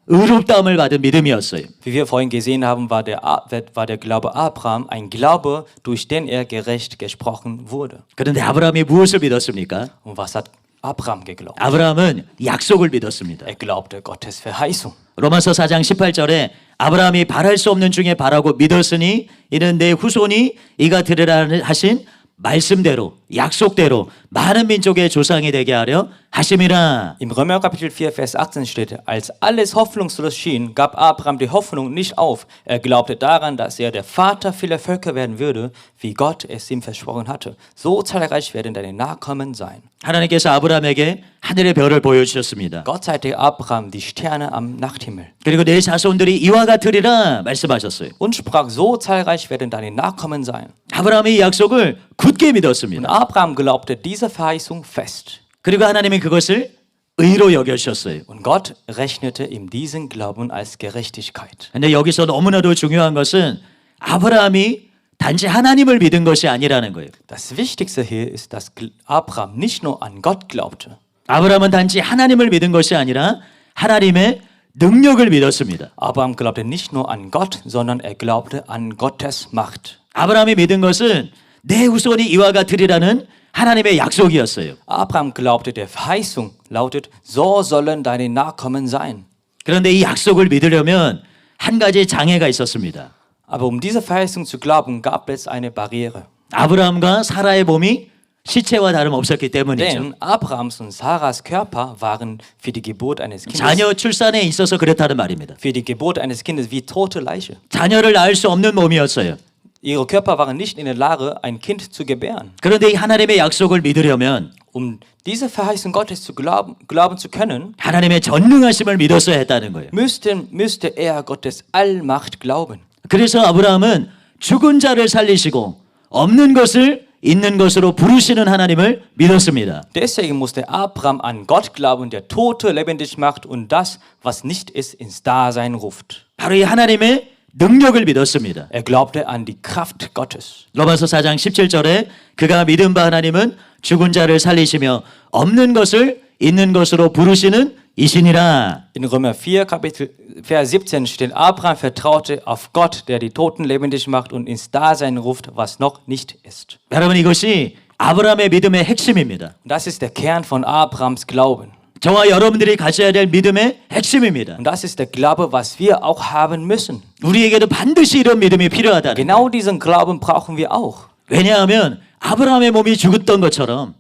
의롭다함을 받은 믿음이었어요. Wie wir vorhin gesehen haben, war der Glaube Abraham ein Glaube, durch den er gerecht gesprochen wurde. 그런데 아브라함이 무엇을 믿었습니까? Und was hat Abraham geglaubt? 아브라함은 약속을 믿었습니다. Er glaubte Gottes Verheißung. 로마서 4장 18절에 아브라함이 바랄 수 없는 중에 바라고 믿었으니 이는 내 후손이 이가 되리라 하신 말씀대로 약속대로 많은 민족의 조상이 되게 하려 하심이라. Im Römer Kapitel 4, Vers 18 steht, als alles hoffnungslos schien, gab Abraham die Hoffnung nicht auf. Er glaubte daran, dass er der Vater vieler Völker werden würde, wie Gott es ihm versprochen hatte. So zahlreich werden deine Nachkommen sein. 하나님께서 아브라함에게 하늘의 별을 보여주셨습니다. Gott zeigte Abraham die Sterne am Nachthimmel 그리고 내 자손들이 이와 같으리라 말씀하셨어요. und sprach, so zahlreich werden deine Nachkommen sein. 아브라함이 이 약속을 굳게 Und 믿었습니다. Abraham glaubte dieser Verheißung fest. 그리고 하나님이 그것을 의로 여겨주셨어요. Und Gott rechnete ihm diesen Glauben als Gerechtigkeit. 근데 여기서 너무나도 중요한 것은 아브라함이 단지 하나님을 믿은 것이 아니라는 거예요. Das Wichtigste hier ist, dass Abraham nicht nur an Gott glaubte. 아브라함은 단지 하나님을 믿은 것이 아니라 하나님의 능력을 믿었습니다. Abraham glaubte nicht nur an Gott, sondern er glaubte an Gottes Macht. 아브라함이 믿은 것은 내 후손이 이와 같으리라는 하나님의 약속이었어요. Abraham glaubte der Verheißung lautet, so sollen deine Nachkommen sein. 그런데 이 약속을 믿으려면 한 가지 장애가 있었습니다. Aber um diese Verheißung zu glauben, gab es eine Barriere. 아브라함과 사라의 몸이 시체와 다름없었기 때문이죠. Denn Abrahams und Sarahs Körper waren für die Geburt eines Kindes, 자녀 출산에 있어서 그렇다는 말입니다. für die Geburt eines Kindes wie tote Leiche. 자녀를 낳을 수 없는 몸이었어요. Ihre Körper waren nicht in der Lage, ein Kind zu gebären. 그런데 이 하나님의 약속을 믿으려면 Um diese Verheißung Gottes zu glauben zu können, 하나님의 전능하심을 믿었어야 했다는 거예요. müsste er Gottes Allmacht glauben. 그래서 아브라함은 죽은 자를 살리시고 없는 것을 있는 것으로 부르시는 하나님을 믿었습니다. Deswegen musste Abraham an Gott glauben, der Tote lebendig macht und das, was nicht ist, ins Dasein ruft. 바로 이 하나님의 능력을 믿었습니다. Er glaubte an die Kraft Gottes. 로마서 4장 17절에 그가 믿은 바 하나님은 죽은 자를 살리시며 없는 것을 있는 것으로 부르시는 이시니라. In Römer 4, Vers 17 steht, Abraham vertraute auf Gott, der die Toten lebendig macht und ins Dasein ruft, was noch nicht ist. 여러분 이것이 아브라함의 믿음의 핵심입니다. Und das ist der Kern von Abrahams Glauben. 저와 여러분들이 가져야 될 믿음의 핵심입니다. Und das ist der Glaube, was wir auch haben müssen. 우리에게도 반드시 이런 믿음이 필요하다. Genau diesen Glauben brauchen wir auch. 왜냐하면 아브라함의 몸이 죽었던 것처럼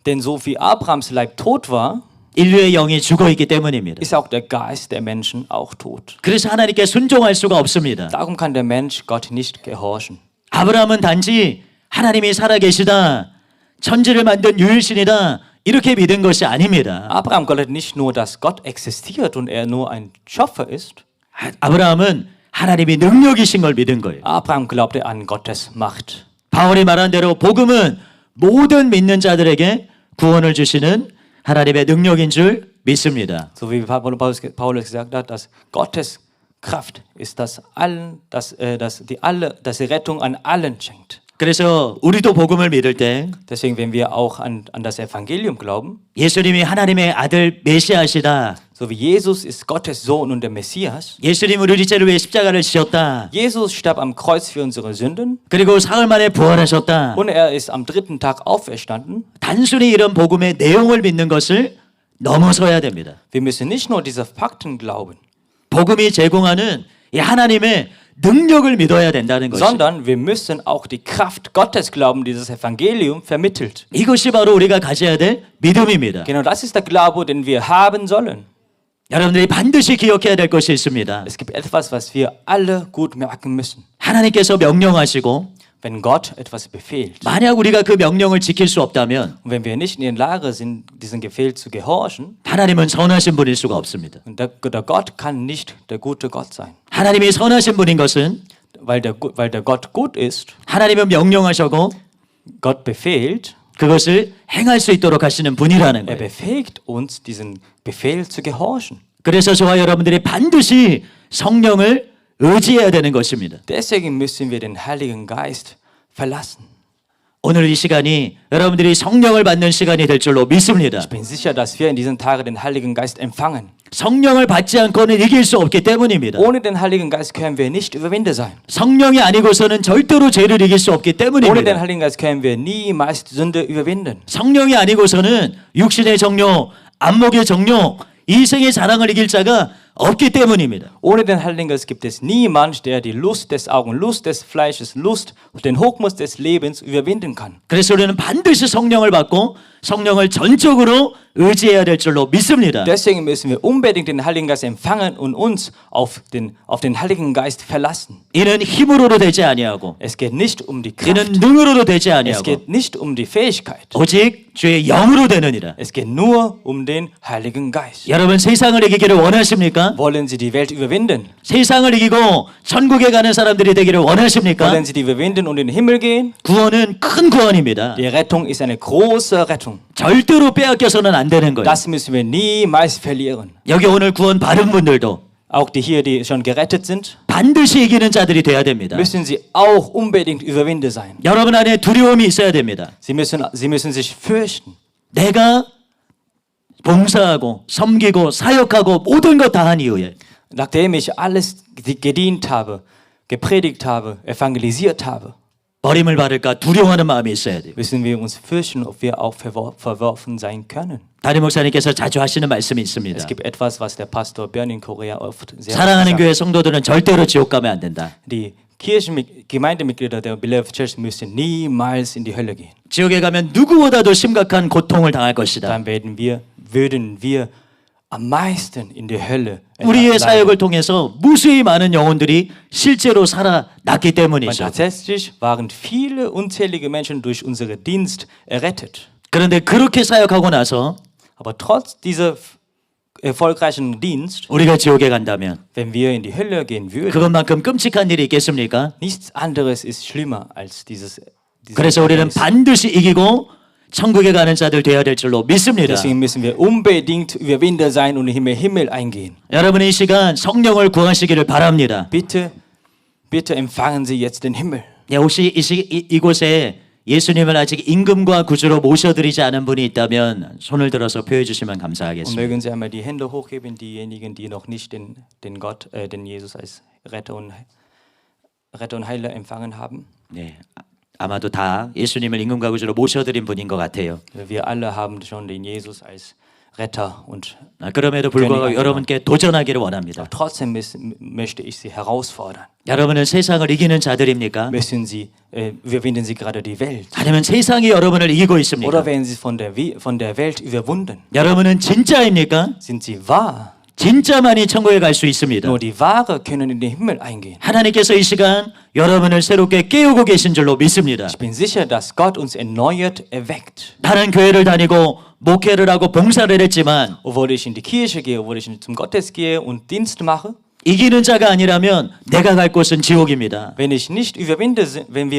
Denn so wie Abrahams Leib tot war, 인류의 영이 죽어 있기 때문입니다. ist auch der Geist der Menschen auch tot. 그래서 하나님께 순종할 수가 없습니다. Darum kann der Mensch Gott nicht gehorchen. 아브라함은 단지 하나님이 살아계시다, 천지를 만든 유일신이다 이렇게 믿은 것이 아닙니다. Abraham glaubte nicht nur, dass Gott existiert und er nur ein Schöpfer ist. 아브라함은 하나님이 능력이신 걸 믿은 거예요. Abraham glaubte an Gottes Macht. 바울이 말한 대로 복음은 모든 믿는 자들에게 구원을 주시는 하나님의 능력인 줄 믿습니다. So wie Paulus gesagt hat, dass Gottes Kraft ist, dass die Rettung an allen schenkt. 그래서 우리도 복음을 믿을 때 Deswegen, wenn wir auch an das Evangelium glauben, 예수님이 하나님의 아들 메시아시다. so wie Jesus ist Gottes Sohn und der Messias, 예수님 우리 죄를 위해 십자가를 지셨다. Jesus starb am Kreuz für unsere Sünden 그리고 사흘 만에 부활하셨다. und er ist am 3. Tag auferstanden. 단순히 이런 복음의 내용을 믿는 것을 넘어서야 됩니다. Wir müssen nicht nur diese Fakten glauben, 복음이 제공하는 이 하나님의 능력을 믿어야 된다는 것이. sondern wir müssen auch die Kraft Gottes glauben, die dieses Evangelium vermittelt. 이것이 바로 우리가 가져야 될 믿음입니다. Genau das ist der Glaube, den wir haben sollen. 여러분들이 반드시 기억해야 될 것이 있습니다. Es gibt etwas, was wir alle gut merken müssen. 하나님께서 명령하시고 Wenn Gott etwas befehlt 만약 우리가 그 명령을 지킬 수 없다면 und wenn wir nicht in der Lage sind, diesen Befehl zu gehorchen, 하나님은 선하신 분일 수가 없습니다. und der Gott kann nicht der gute Gott sein. 하나님이 선하신 분인 것은 Weil der Gott gut ist, 하나님은 명령하시고 Gott befehlt, 그것을 행할 수 있도록 하시는 분이라는 er 거예요. befähigt uns, diesen Befehl zu gehorchen. 그래서 저와 여러분들이 반드시 성령을 의지해야 되는 것입니다. Deswegen müssen wir den Heiligen Geist verlassen. 오늘 이 시간이 여러분들이 성령을 받는 시간이 될 줄로 믿습니다. Ich bin sicher, dass wir in diesen Tagen den Heiligen Geist empfangen. 성령을 받지 않고는 이길 수 없기 때문입니다. Ohne den Heiligen Geist können wir nicht Überwinder sein. 성령이 아니고서는 절대로 죄를 이길 수 없기 Ohne den 때문입니다. Heiligen Geist können wir niemals Sünde überwinden. 성령이 아니고서는 육신의 정욕, 안목의 정욕, 이생의 자랑을 이길 자가 없기 때문입니다. Ohne den Heiligen Geist gibt es niemand, der die Lust des Augen, Lust des Fleisches, Lust und den Hochmut des Lebens überwinden kann. 그래서 우리는 반드시 성령을 받고 성령을 전적으로 의지해야 될 줄로 믿습니다. Deswegen müssen wir unbedingt den Heiligen Geist empfangen und uns auf den Heiligen Geist verlassen. 이는 힘으로도 되지 아니하고 Es geht nicht um die 이는 Kraft, 능으로도 되지 es 아니하고 geht nicht um die Fähigkeit, 오직 주의 영으로 되느니라. es geht nur um den Heiligen Geist. 여러분 세상을 이기기를 원하십니까? Wollen Sie die Welt überwinden? 세상을 이기고 천국에 가는 사람들이 되기를 원하십니까? Wollen Sie die überwinden und in den Himmel gehen? 구원은 큰 구원입니다. Die Rettung ist eine große Rettung. 절대로 빼앗겨서는 안 되는 거예요. Das müssen wir niemals verlieren. 여기 오늘 구원 받은 분들도 Auch die schon gerettet sind, 반드시 이기는 자들이 돼야 됩니다. müssen sie auch unbedingt Überwinder sein. 여러분 안에 두려움이 있어야 됩니다. Sie müssen sich fürchten. 내가 봉사하고 섬기고 사역하고 모든 것 다 한 이후에 Nachdem ich alles gedient habe, gepredigt habe, evangelisiert habe, 버림을 받을까 두려워하는 마음이 있어야 돼요. müssen wir uns fürchten, ob wir auch verworfen sein können. 담임 목사님께서 자주 하시는 말씀이 있습니다. Es gibt etwas, was der Pastor Bern in Korea oft sehr 사랑하는 sagt. 교회 성도들은 절대로 지옥 가면 안 된다. Die Gemeindemitglieder der Beloved Church müssen niemals in die Hölle gehen. 지옥에 가면 누구보다도 심각한 고통을 당할 것이다. Dann würden wir am meisten in die Hölle 우리의 leiden. 사역을 통해서 무수히 많은 영혼들이 실제로 살아났기 Und 때문이죠. tatsächlich waren viele unzählige Menschen durch unseren Dienst errettet. 그런데 그렇게 사역하고 나서 Aber trotz dieser erfolgreichen Dienst, 우리가 지옥에 간다면 wenn wir in die Hölle gehen würden, 그것만큼 끔찍한 일이 있겠습니까? nichts anderes ist schlimmer als dieses 그래서 우리는 Verdammnis. 반드시 이기고 천국에 가는 자들 되어야 될 줄로 믿습니다. Deswegen müssen wir unbedingt Überwinder sein und in den Himmel eingehen. 여러분 이 시간 성령을 구하시기를 바랍니다. Bitte, bitte empfangen Sie jetzt den Himmel. 예, 혹시 이곳에 예수님을 아직 임금과 구주로 모셔드리지 않은 분이 있다면 손을 들어서 표해 주시면 Und 감사하겠습니다. mögen Sie einmal die Hände hochheben, diejenigen, die noch nicht den Jesus als Retter und Heiler empfangen haben. 네, 아마도 다 예수님을 임금과 구주로 모셔드린 분인 것 같아요. Wir alle haben schon den Jesus als Retter und 그럼에도 불구하고 여러분께 도전하기를 원합니다. trotzdem möchte ich Sie herausfordern. 여러분은 세상을 이기는 자들입니까? Überwinden Sie gerade die Welt? 아니면 세상이 여러분을 이기고 있습니까? Oder werden Sie von der Welt überwunden? 여러분은 진짜입니까? Sind Sie wahr? 진짜만이 천국에 갈 수 있습니다. Nur die Wahre können in den Himmel eingehen. 하나님께서 이 시간 여러분을 새롭게 깨우고 계신 줄로 믿습니다. Ich bin sicher, dass Gott uns erneuert erweckt. 나는 교회를 다니고 목회를 하고 봉사를 했지만 Obwohl ich in die Kirche gehe, obwohl ich zum Gottesdienst gehe und Dienst mache, 이기는 자가 아니라면 내가 갈 곳은 지옥입니다. wenn wir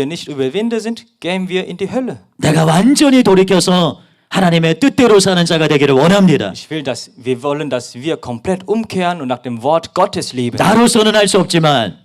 nicht Überwinder sind, gehen wir in die Hölle. 내가 완전히 돌이켜서 하나님의 뜻대로 사는 자가 되기를 원합니다. Wir wollen, dass wir komplett umkehren und nach dem Wort Gottes leben. 나로서는 할 수 없지만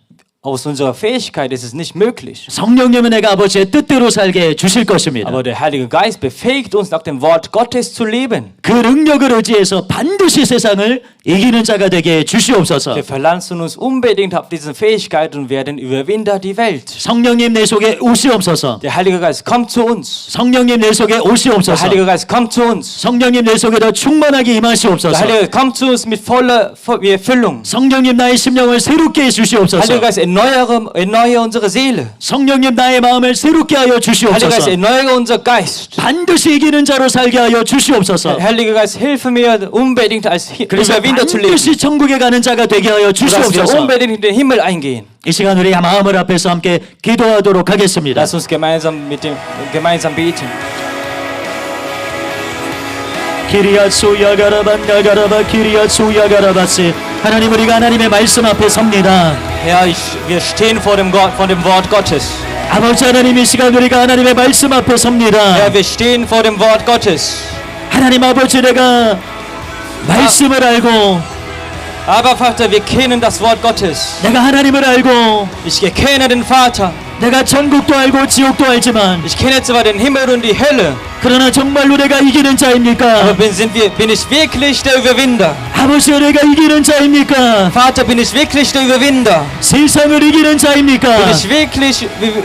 Aus unserer Fähigkeit ist es nicht möglich. 성령님은 내가 아버지의 뜻대로 살게 주실 것입니다. Aber der Heilige Geist befähigt uns, nach dem Wort Gottes zu leben. 그 능력을 의지해서 반드시 세상을 이기는 자가 되게 주시옵소서. Wir verlassen uns unbedingt auf diese Fähigkeit und werden Überwinder die Welt. 성령님 내 속에 오시옵소서. Der Heilige Geist kommt zu uns. 성령님 내 속에 Der 오시옵소서. Heilige Geist kommt zu uns. 성령님 내 속에 더 충만하게 Der 임하시옵소서. Heilige Geist kommt zu uns mit voller Erfüllung. 성령님 나의 심령을 새롭게 해 주시옵소서. Heiliger Geist, erneuere unsere Seele. 성령님 나의 마음을 새롭게 하여 Heiliger Geist, 주시옵소서. erneuere unser Geist. 반드시 이기는 자로 살게 하여 주시옵소서. Heiliger Geist, hilfe mir unbedingt als 그래서 Überwinder zu leben. 반드시 천국에 가는 자가 되게 하여 Dass wir 주시옵소서. unbedingt in den Himmel eingehen. 이 시간 우리 마음을 앞에서 함께 기도하도록 하겠습니다. Lass uns gemeinsam beten. 키리아소야가라반가가라바 키리아소야가라바스. 하나님 우리가 하나님의 말씀 앞에 섭니다. Herr, wir stehen vor dem Wort Gottes. 아버지 하나님 이 시간 우리가 하나님의 말씀 앞에 섭니다. Herr, wir stehen vor dem Wort Gottes. 하나님 아버지 내가 말씀을 알고 Aber Vater, wir kennen das Wort Gottes. 내가 하나님을 알고 Ich erkenne den Vater. 내가 천국도 알고 지옥도 알지만 Ich kenne zwar den Himmel und die Hölle, 그러나 정말로 내가 이기는 자입니까? aber bin ich wirklich der Überwinder? 아버지 내가 이기는 자입니까? Vater, bin ich wirklich der Überwinder? 세상을 이기는 자입니까?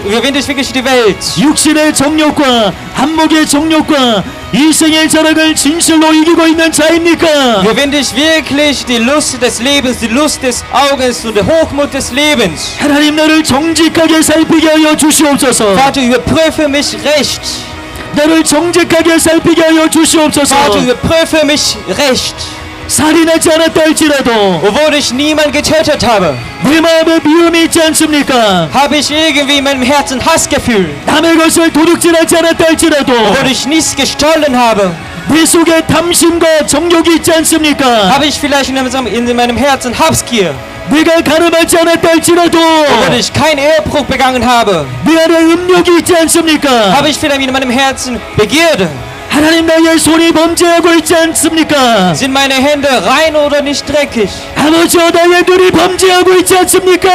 Überwinde ich wirklich die Welt? 육신의 정욕과 한목의 정욕과 이생의 자랑을 진실로 이기고 있는 자입니까? Überwinde ich wirklich die Lust des Lebens, die Lust des Augens und der Hochmut des Lebens? 하나님 나를 정직하게 살피게 하여 주시옵소서. Vater, überprüfe mich recht. 나를 정직하게 살피게 하여 주시옵소서. Vater, überprüfe mich recht. 살인하지 않았다 할지라도 Obwohl ich niemanden getötet habe, 내 마음에 미움이 있지 않습니까? habe ich irgendwie in meinem Herzen Hassgefühl. 남의 것을 도둑질하지 않았다 할지라도 Obwohl ich nichts gestohlen habe, 내 속에 탐심과 정욕이 있지 않습니까? habe ich vielleicht in meinem Herzen Habgier. 내가 가늠하지 않았다 할지라도 Obwohl ich keinen Ehebruch begangen habe, 내 안에 음욕이 있지 않습니까? habe ich vielleicht in meinem Herzen Begierde. 하나님 나의 손이 범죄하고 있지 않습니까? Sind meine Hände rein oder nicht dreckig? 아버지 나의 눈이 범죄하고 있지 않습니까?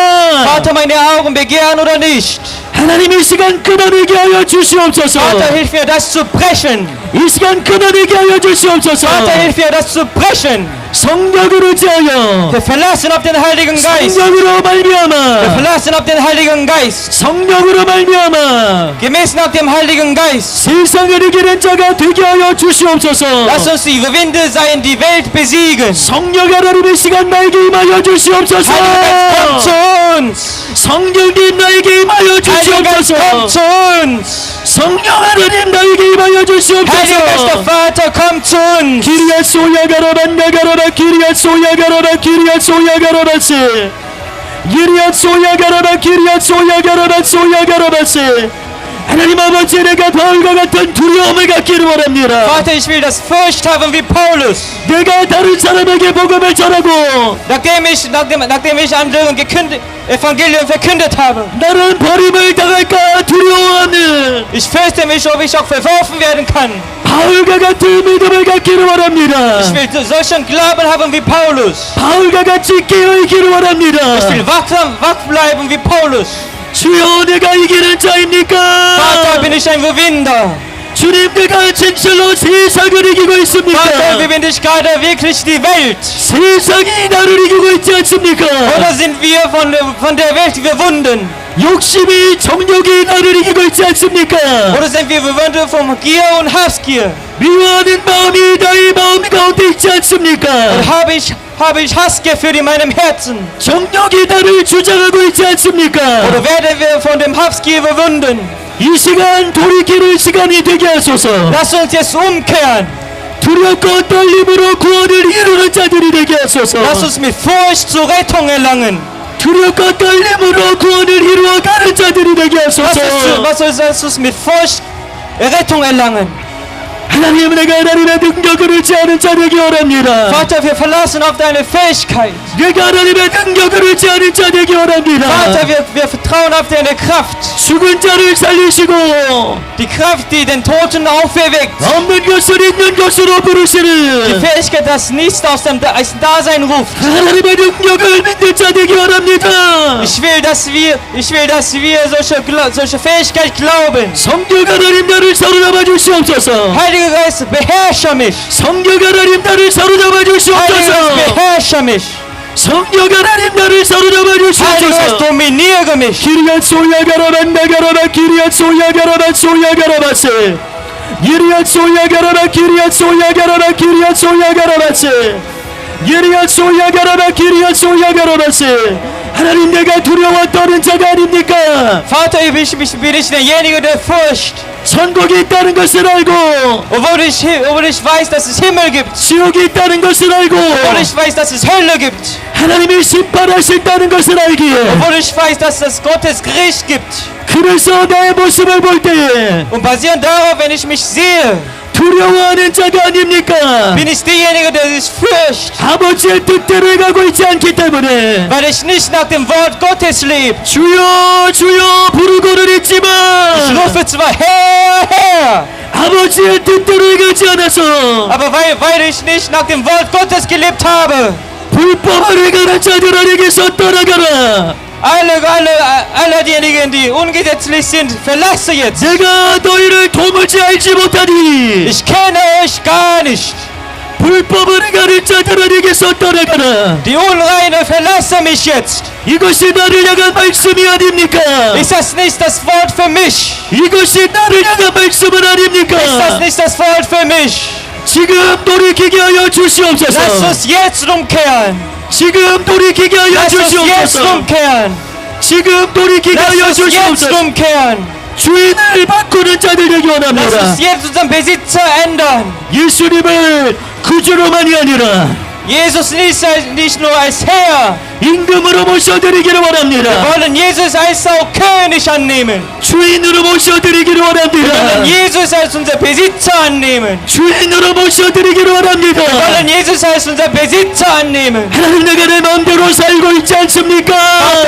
Vater, meine Augen begehren oder nicht? 하나님 이 시간 끊어내게 하여 주시옵소서. Vater, hilf mir, das zu brechen. 이 시간 끊어내게 하여 주시옵소서. Vater, hilf mir, das zu brechen. 성령을 의지하여 Wir verlassen auf den Heiligen Geist. 성령으로 Wir 말미암아 verlassen auf den Heiligen Geist. 성령으로 말미암아 Gemessen auf dem Heiligen Geist. 세상을 이기는 자가 되게 하여 주시옵소서. Lass uns die Überwinde sein, die Welt besiegen. 성령 하나님의 시간 나에게 임하여 주시옵소서. Heiliger Geist, komm zu uns. 성령님 나에게 임하여 Heiliger Geist, komm 주시옵소서. zu uns. 성령 하나님 나에게 임하여 Heiliger Geist, der 주시옵소서. Vater, komm zu uns. 기리아 소야가라반가가라바 기리아 소야가라바 기리아 소야가라바스 기리아 소야가라바 기리아 소야가라바 소야가라바스 하나님 아버지, 내가 바울과 같은 두려움을 갖기를 원합니다. Vater, ich will das Furcht haben wie Paulus. 내가 다른 사람에게 복음을 전하고 Nachdem ich anderen Evangelium verkündet habe. 나는 버림을 당할까 두려워하는 Ich fürchte mich, ob ich auch verworfen werden kann. 바울과 같은 믿음을 갖기를 원합니다. Ich will solchen Glauben haben wie Paulus. 바울과 같이 깨어있기를 원합니다. Ich will wach bleiben wie Paulus. 주여, 내가 이기는 자입니까? Vater, bin ich ein Überwinder? 주님, 내가 진실로 세상을 이기고 있습니까? Vater, überwinde ich gerade wirklich die Welt? 세상이 나를 이기고 있지 않습니까? Oder sind wir von der Welt überwunden? 욕심이, 정욕이 나를 이기고 있지 않습니까? Oder sind wir überwunden von Gier und Habgier? 미워하는 마음이 나의 마음 가운데 있지 않습니까? Und habe ich Hassgier für in meinem Herzen? 정욕이 나를 주장하고 있지 않습니까? Oder werden wir von dem Habgier überwunden? 이 시간 돌이키는 시간이 되게 하소서. Lass uns jetzt umkehren. 두렵고 떨림으로 구원을 이루는 자들이 되게 하소서. Lass uns mit Furcht zur Rettung erlangen. 두렵고 떨림으로 구원을 이루어가는 자들이 되게 하소서. Lass uns mit Furcht Rettung erlangen. 하나님, 내가 하나님의 능력을 의지하는 자 되기 원합니다. Vater, wir verlassen auf deine Fähigkeit. 내가 하나님의 능력을 의지하는 자 되기 원합니다. Vater, wir vertrauen auf deine Kraft. 죽은 자를 살리시고 Die Kraft, die den Toten auferweckt. 없는 것을 있는 것으로 Die 부르시는 Fähigkeit, das Nichts aus dem Dasein ruft. 하나님의 능력을 믿는 자 되기 원합니다. Ich will, dass wir solche Fähigkeit glauben. 성령 하나님, 나를 사로잡아 주시옵소서. Heiliger Geist, beherrsche mich. 성령 하나님, 나를 사로잡아 Heiliger 주시옵소서. Geist, beherrsche mich. 성령 하나님, 나를 사로잡아 Heiliger Geist, 주시옵소서. dominiere mich. 기리앗 소야가라반 나가라바 기리앗 소야가라반 소야가라바세 기리앗 소야가라바 기리앗 소야가라바 기리앗 소야가라바세 기리앗 소야가라바 기리앗 소야가라바세. 하나님, 내가 두려워 떠는 자가 아닙니까? Vater, bin ich derjenige, der Furcht. 천국이 있다는 것을 알고 Obwohl ich weiß, dass es Himmel gibt. 지옥이 있다는 것을 알고 Obwohl ich weiß, dass es Hölle gibt. 하나님이 심판하신다는 것을 알기에 Obwohl ich weiß, dass es Gottes Gericht gibt. 그래서 나의 모습을 볼 때에 Und basierend darauf, wenn ich mich sehe, 두려워하는 자가 아닙니까? bin ich derjenige, der sich fürchtet. 아버지의 뜻대로 가고 있지 않기 때문에 Weil ich nicht nach dem Wort Gottes lebe. 주여 주여 부르고는 Ich 있지만 rufe zwar Herr, Herr, 아버지의 뜻대로 가지 않아서 aber weil ich nicht nach dem Wort Gottes gelebt habe. 불법을 행하는 자들에게서 떠나가라. Alle diejenigen, die ungesetzlich sind, verlasse jetzt. 내가 너희를 도무지 알지 못하니 Ich kenne euch gar nicht. 불법을 행하는 자들에게서 떠나가라. Die Unreine, verlasse mich jetzt. 이것이 나를 향한 말씀이 아닙니까? Ist das nicht das Wort für mich? 이것이 나를 향한 말씀은 아닙니까? Ist das nicht das Wort für mich? 지금 돌이키게 하여 Lass 주시옵소서. uns jetzt umkehren. 지금 돌이키게 하여 Lass uns jetzt 주시옵소서. umkehren. 지금 돌이키게 Lass 하여 uns jetzt 주시옵소서. umkehren. 주인을 바꾸는 자들 되기 Lass 원합니다. uns jetzt unseren Besitzer ändern. 예수님을 구주로만이 아니라 Jesus nicht nur als Herr. 임금으로 모셔드리기를 Wir 원합니다. wollen Jesus als auch König annehmen. 주인으로 모셔드리기를 Wir 원합니다. wollen Jesus als unser Besitzer annehmen. 주인으로 모셔드리기를 원합니다. Wir wollen Jesus als unser Besitzer annehmen. 하나님, 내가 내 마음대로 살고 있지 않습니까?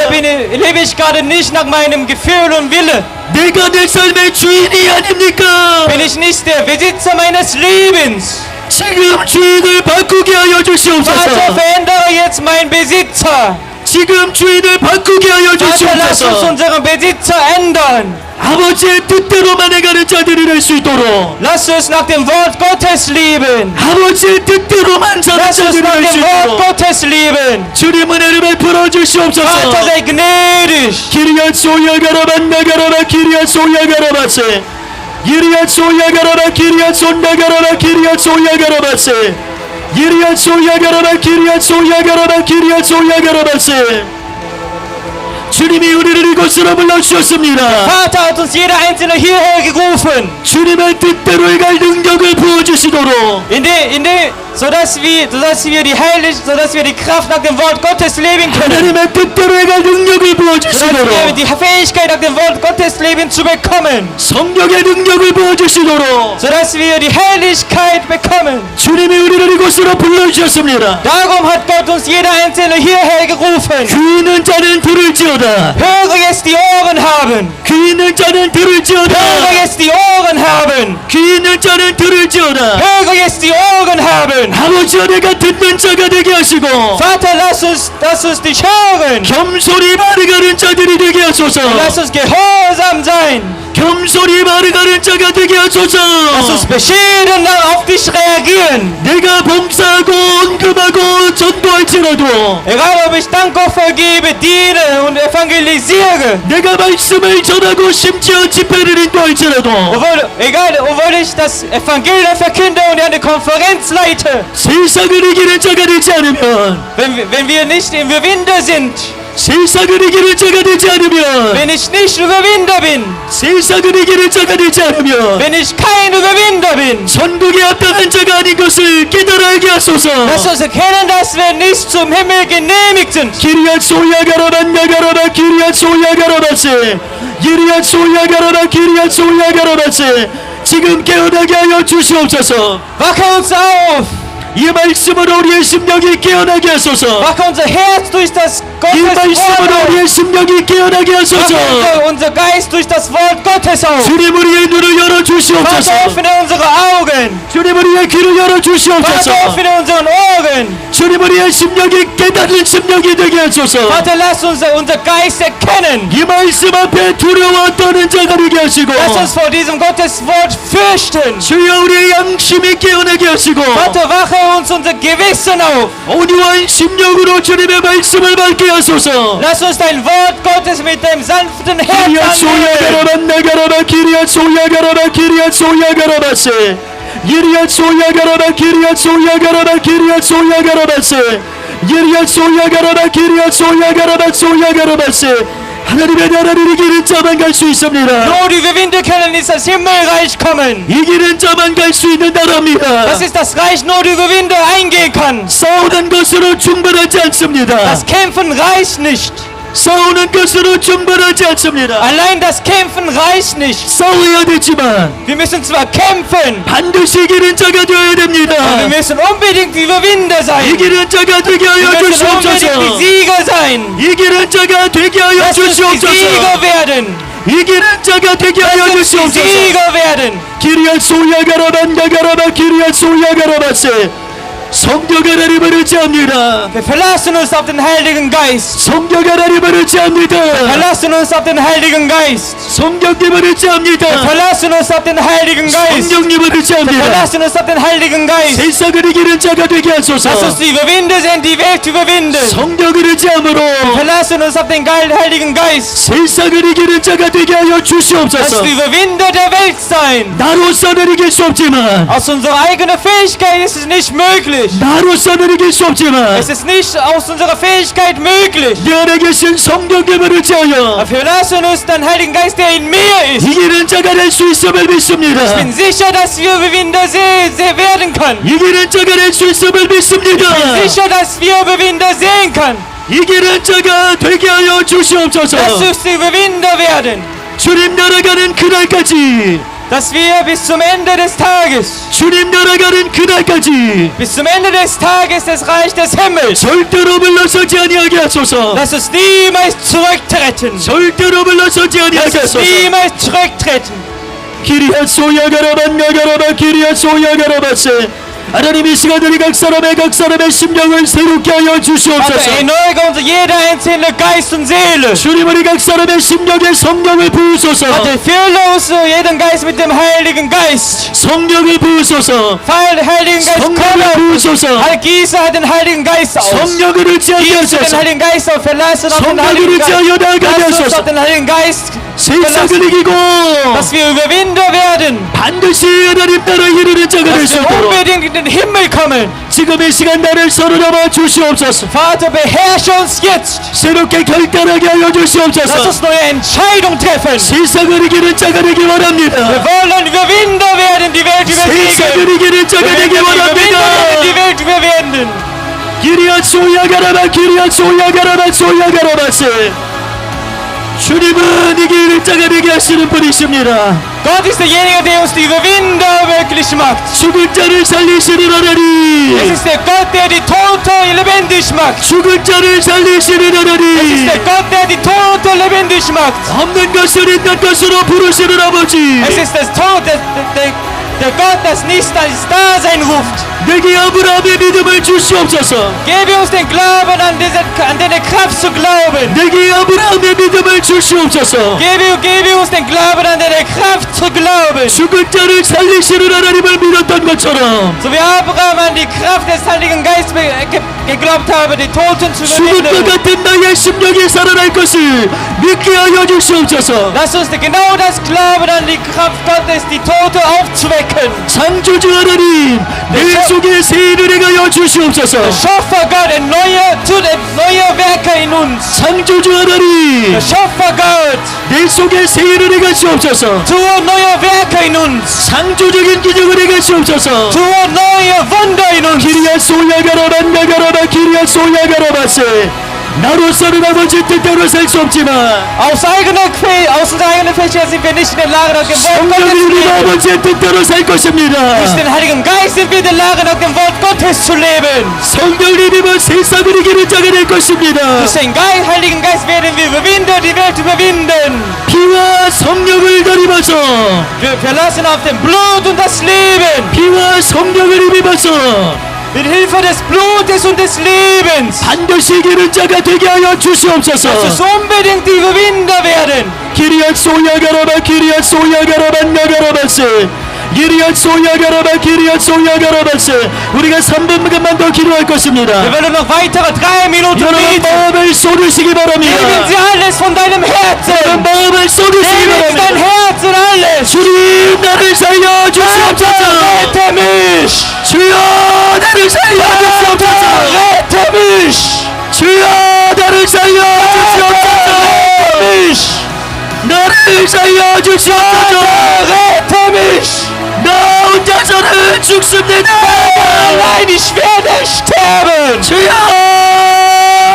Lebe ich gerade nicht nach meinem Gefühl und Wille? 내가 내 삶의 주인이 아닙니까? Bin ich nicht der Besitzer meines Lebens? 지금 주인을 바꾸게 하여 Vater, 주시옵소서. verändere jetzt meinen Besitzer. 지금 주인을 바꾸게 하여 Vater, lass uns 주시옵소서. unseren Besitzer ändern. 아버지의 뜻대로만 해가는 자들이 될 수 있도록 Lass uns nach dem Wort Gottes leben. 아버지의 뜻대로만 사는 Lass uns 자들이 nach 될 수 dem Wort 있도록 Gottes leben. 주님 은혜를 베풀어 Vater, 주시옵소서. sei gnädig. 기리앗 소야가라반 나가라바 기리앗 소야가라바세 기리앗 소야가라바 기리앗 손나가라바 기리앗 소야가라바세 기리앗 소야가라바 기리앗 소야가라바 기리앗 소야가라바세. 주님이 우리를 이곳으로 불러주셨습니다. Vater hat uns jeder Einzelne hierher gerufen. 주님의 뜻대로 갈 능력을 부어주시도록 Indem sodass wir die Kraft nach dem Wort Gottes leben können. 하나님의 뜻대로 해갈 능력을 Sodass wir 부어주시도록 die Fähigkeit nach dem Wort Gottes leben zu bekommen. 성령의 능력을 부어주시도록 Sodass wir die Herrlichkeit bekommen. 주님이 우리를 이곳으로 불러주셨습니다. Darum hat Gott uns jeder Einzelne hierher gerufen. 귀 있는 자는 들을지어다. Höre jetzt die Ohren haben. 귀 있는 자는 들을지어다. Höre jetzt die Ohren haben. 귀 있는 자는 들을지어다. Höre jetzt die Ohren haben. 아버지여 내가 듣는 자가 되게 하시고 Vater, lass uns dich hören. 겸손히 말해가는 자들이 되게 하소서. Lass uns gehorsam sein. 겸손히 말해가는 자가 되게 하소서. Lass uns beschieden auf dich reagieren. 내가 봉사하고 언급하고 전도할지라도 Egal ob ich Dankopfer gebe, diene und evangelisiere. 내가 말씀을 전하고 심지어 집회를 인도할지라도 Obwohl ich das Evangelium verkünde und eine Konferenz leite. 세상을 이기는 자가 되지 않으면 Wenn wir nicht im Überwinder sind, 세상을 이기는 자가 되지 않으면 wenn ich nicht Überwinder bin, 세상을 이기는 자가 되지 않으면 wenn ich kein Überwinder bin, 천국에 합당한 자가 아닌 것을 깨달아 알게 하소서. lass uns erkennen, dass wir nicht zum Himmel genehmigt sind. 기리앗 소야가라반 야가라바 기리앗 소야가라바세 기리앗 소야가라바 기리앗 소야가라바세 지금 깨어나게 하여 주시옵소서. Wache uns auf! 이 말씀으로 우리의 심령이 깨어나게 하소서. Wache unser Herz durch das 이 Gottes 말씀으로 Wort auf. 우리의 심령이 깨어나게 하소서. Wache unser Geist durch das Wort Gottes auf. 주님 우리의 눈을 열어 Vater, 주시옵소서. öffne unsere Augen. 주님 우리의 귀를 열어 주시옵소서. Vater, öffne unsere Ohren. 주님 우리의 심령이 깨닫는 심령이 되게 하소서. Vater, lass unser Geist erkennen. 이 말씀 앞에 두려워 떠는 자가 되게 하시고 Lass uns vor diesem Gottes Wort fürchten. 주여 우리의 양심이 깨어나게 하시고 Vater, wache uns unser Gewissen auf. 온유한 심령으로 주님의 말씀을 받게 하소서. Lass uns dein Wort Gottes mit deinem sanften Herz 기리앗 annehmen. 소야가라반 나가라바 기리앗 소야가라바 기리앗 소야가라바세 기리앗 소야가라바 기리앗 소야가라바 기리앗 소야가라바세 기리앗 소야가라바 기리앗 소야가라바 소야가라바세 하나님의 나라를 이기는 자만 갈 수 있습니다. Nur die Überwinder können ins das Himmelreich kommen. 이기는 자만 갈 수 있는 나라입니다. Das ist das Reich, nur die Überwinder eingehen kann. 싸우는 것으로 충분하지 않습니다. Das Kämpfen reicht nicht. 싸우는 것으로 충분하지 않습니다. Allein das Kämpfen reicht nicht. 싸워야 되지만 Wir müssen zwar kämpfen, 반드시 이기는 자가 되어야 aber wir 됩니다. müssen unbedingt die Überwinder sein. 이기는 자가 되게 Wir 하여 müssen unbedingt die 주시옵소서. Sieger sein. 이기는 자가 되게 하여 Lass uns die 주시옵소서. Sieger werden. 이기는 자가 되게 Lass 하여 uns die 주시옵소서. Sieger werden. 기리앗 소야가라반 야가라바 기리앗 소야가라바세 성령 하나님을 의지합니다. Wir verlassen uns auf den Heiligen Geist. 성령 하나님을 의지합니다. Verlassen uns auf den Heiligen Geist. 성령님을 의지합니다. Verlassen uns auf den Heiligen Geist. 성령님을 의지합니다. Verlassen uns auf den Heiligen Geist. 세상을 이기는 자가 되게 하소서. Lass uns die Überwinder sein, die Welt überwinden. 성령을 의지함으로 Verlassen uns auf den Heiligen Geist. 세상을 이기는 자가 되게 하여 Lass 주시옵소서. die Überwinder der Welt sein. 나로서는 이길 수 없지만 Aus unserer eigenen Fähigkeit ist es nicht möglich. 나로서는 이길 수 없지만 Es ist nicht aus unserer Fähigkeit möglich. 내 안에 계신 성령님을 의지하여 Aber wir lassen uns den Heiligen Geist, der in mir ist. 이기는 자가 될 수 있음을 Ich 믿습니다. bin sicher, dass wir Überwinder werden können. 이기는 자가 될 수 있음을 믿습니다. Sicher, dass wir Überwinder sehen können. 이기는 자가 되게 하여 주시옵소서. Lass uns die Überwinder werden. 주님 날아가는 그날까지 Dass wir bis zum Ende des Tages, 주님 날아가는 그날까지 bis zum Ende des Tages des Reich des Himmels, 절대로 물러서지 아니하게 하소서. lass uns niemals zurücktreten. 절대로 물러서지 아니하게 Lass uns 하소서. niemals zurücktreten. 기리앗 소야가라반 야가라바 기리앗 소야가라바세 하나님 이 시간들이 각 사람의 심령을 새롭게 하여 Vater, 주시옵소서. erneuere unser jeder einzelne Geist und Seele. 주님 우리 각 사람의 심령에 성령을 부으소서. Vater, fülle uns jeden Geist mit dem Heiligen Geist. 성령을 부으소서. Heiligen Geist, 성령을 komme. 부으소서. Gieße den Heiligen Geist aus. 성령을 의지하게 Gieße den 하소서. Heiligen Geist auf. Verlasse auf den 성령을 Heiligen Geist. 의지하여 나아가게 Lass uns 하소서. auf den Heiligen Geist 세상을 verlassen, 이기고 dass wir Überwinder werden. 반드시 하나님 나라에 이르는 자가 될 Dass 수 wir 있도록 unbedingt den Himmel kommen. 지금 이 시간 나를 사로잡아 주시옵소서. Vater, beherrsche uns jetzt. 새롭게 결단하게 하여 Lass 주시옵소서. uns neue Entscheidungen treffen. 세상을 이기는 자가 되기 Wir 원합니다. wollen Überwinder werden, die Welt 세상을 übersiegen. 이기는 자가 Wir 되기 werden Überwinder werden, die 원합니다. Welt überwinden. 기리아 소야가라바 기리아 소야가라바 소야가라바세. 주님은 이기는 자가 되게 하시는 분이십니다. Gott ist derjenige, der uns die Überwinder wirklich macht. 죽은 자를 살리시는 Es 하나님. ist der Gott, der die Tote lebendig macht. 죽은 자를 살리시는 Es ist 하나님. der Gott, der die Tote lebendig macht. 없는 것을 있는 것으로 부르시는 아버지. Es ist das Tod, der Gott, das nicht ins Dasein ruft. 내게 아브라함의 믿음을 주시옵소서. Gebe uns den Glauben an deine Kraft zu glauben. 내게 아브라함의 믿음을 주시옵소서. Gebe uns den Glauben an deine Kraft zu glauben. 죽은 자를 살리시는 하나님을 믿었던 것처럼 So wie Abraham an die Kraft des Heiligen Geistes geglaubt habe, die Toten zu 죽은 것 überwinden. 같은 나의 심령이 살아날 것을 믿게 하여 주시옵소서. Lass uns genau das glauben an die Kraft Gottes, die Tote aufzuwecken. 창조주 하나님 내 속에 새 일을 행하여 주시옵소서. Schöpfer Gott, tut neue Werke in uns. 창조주 하나님 Der Schöpfer Gott, 내 속에 새 일을 행하시옵소서. tue neue Werke in uns. 창조적인 기적을 행하시옵소서. Tue neue Wunder in uns. 기리아 소야가라반 나가라바 기리아 소야가라바세. 나로서는 아버지 뜻대로 살 수 없지만 Aus unserer eigenen Fähigkeit sind wir nicht in der Lage, nach dem Wort Gottes 성령이 zu 우리 leben. 아버지의 뜻대로 살 것입니다. Durch den Heiligen Geist sind wir in der Lage, nach dem Wort Gottes zu leben. 성령님이면 세상을 이기는 자가 될 것입니다. Durch den Heiligen Geist werden wir Überwinder, die Welt überwinden. 피와 성령을 가리면서 Wir verlassen auf dem Blut und das Leben. 피와 성령을 입으면서 Mit Hilfe des Blutes und des Lebens. 반드시 이기는 자가 되게 하여 Lass uns 주시옵소서. unbedingt die Überwinder werden. 기리아 소야가라바 기리아 소야가라반 나가라바세. 기리아 소야가라바 기리아 소야가라바세. 우리가 3분간만 더 기도할 것입니다. Wir werden noch weitere 3 Minuten 여러분 beten. 마음을 쏟으시기 Geben 바랍니다. Sie alles von deinem Herzen. 마음을 쏟으시기 Geben Sie dein 바랍니다. Herzen alles. 주님 나를 살려 주시옵소서. Rette mich. 주여 나를 살려 주시옵소서. Rette mich. 주여 나를 살려 주시옵소서. 나를 살려 주시옵소서. Rette mich. 나 혼자서는 죽습니다. Allein ich werde sterben. 주여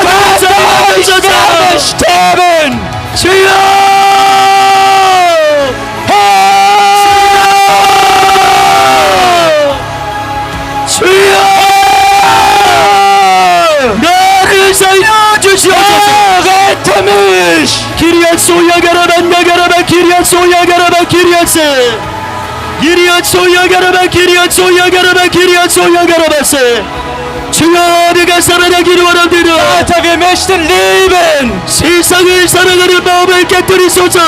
나를 살려 Ich werde 주시옵소서. sterben. 주여 주여 나를 살려 주시옵소서. Rette mich. 기리아 소야가라바 나가라바 기리아 소야가라바 기리아세. 기리아 소야가라바 기리아 소야가라바 기리아 소야가라바세. 주여 내가 살아나기를 원합니다. Vater, wir möchten leben. 세상을 사랑하는 마음을 깨뜨리소서.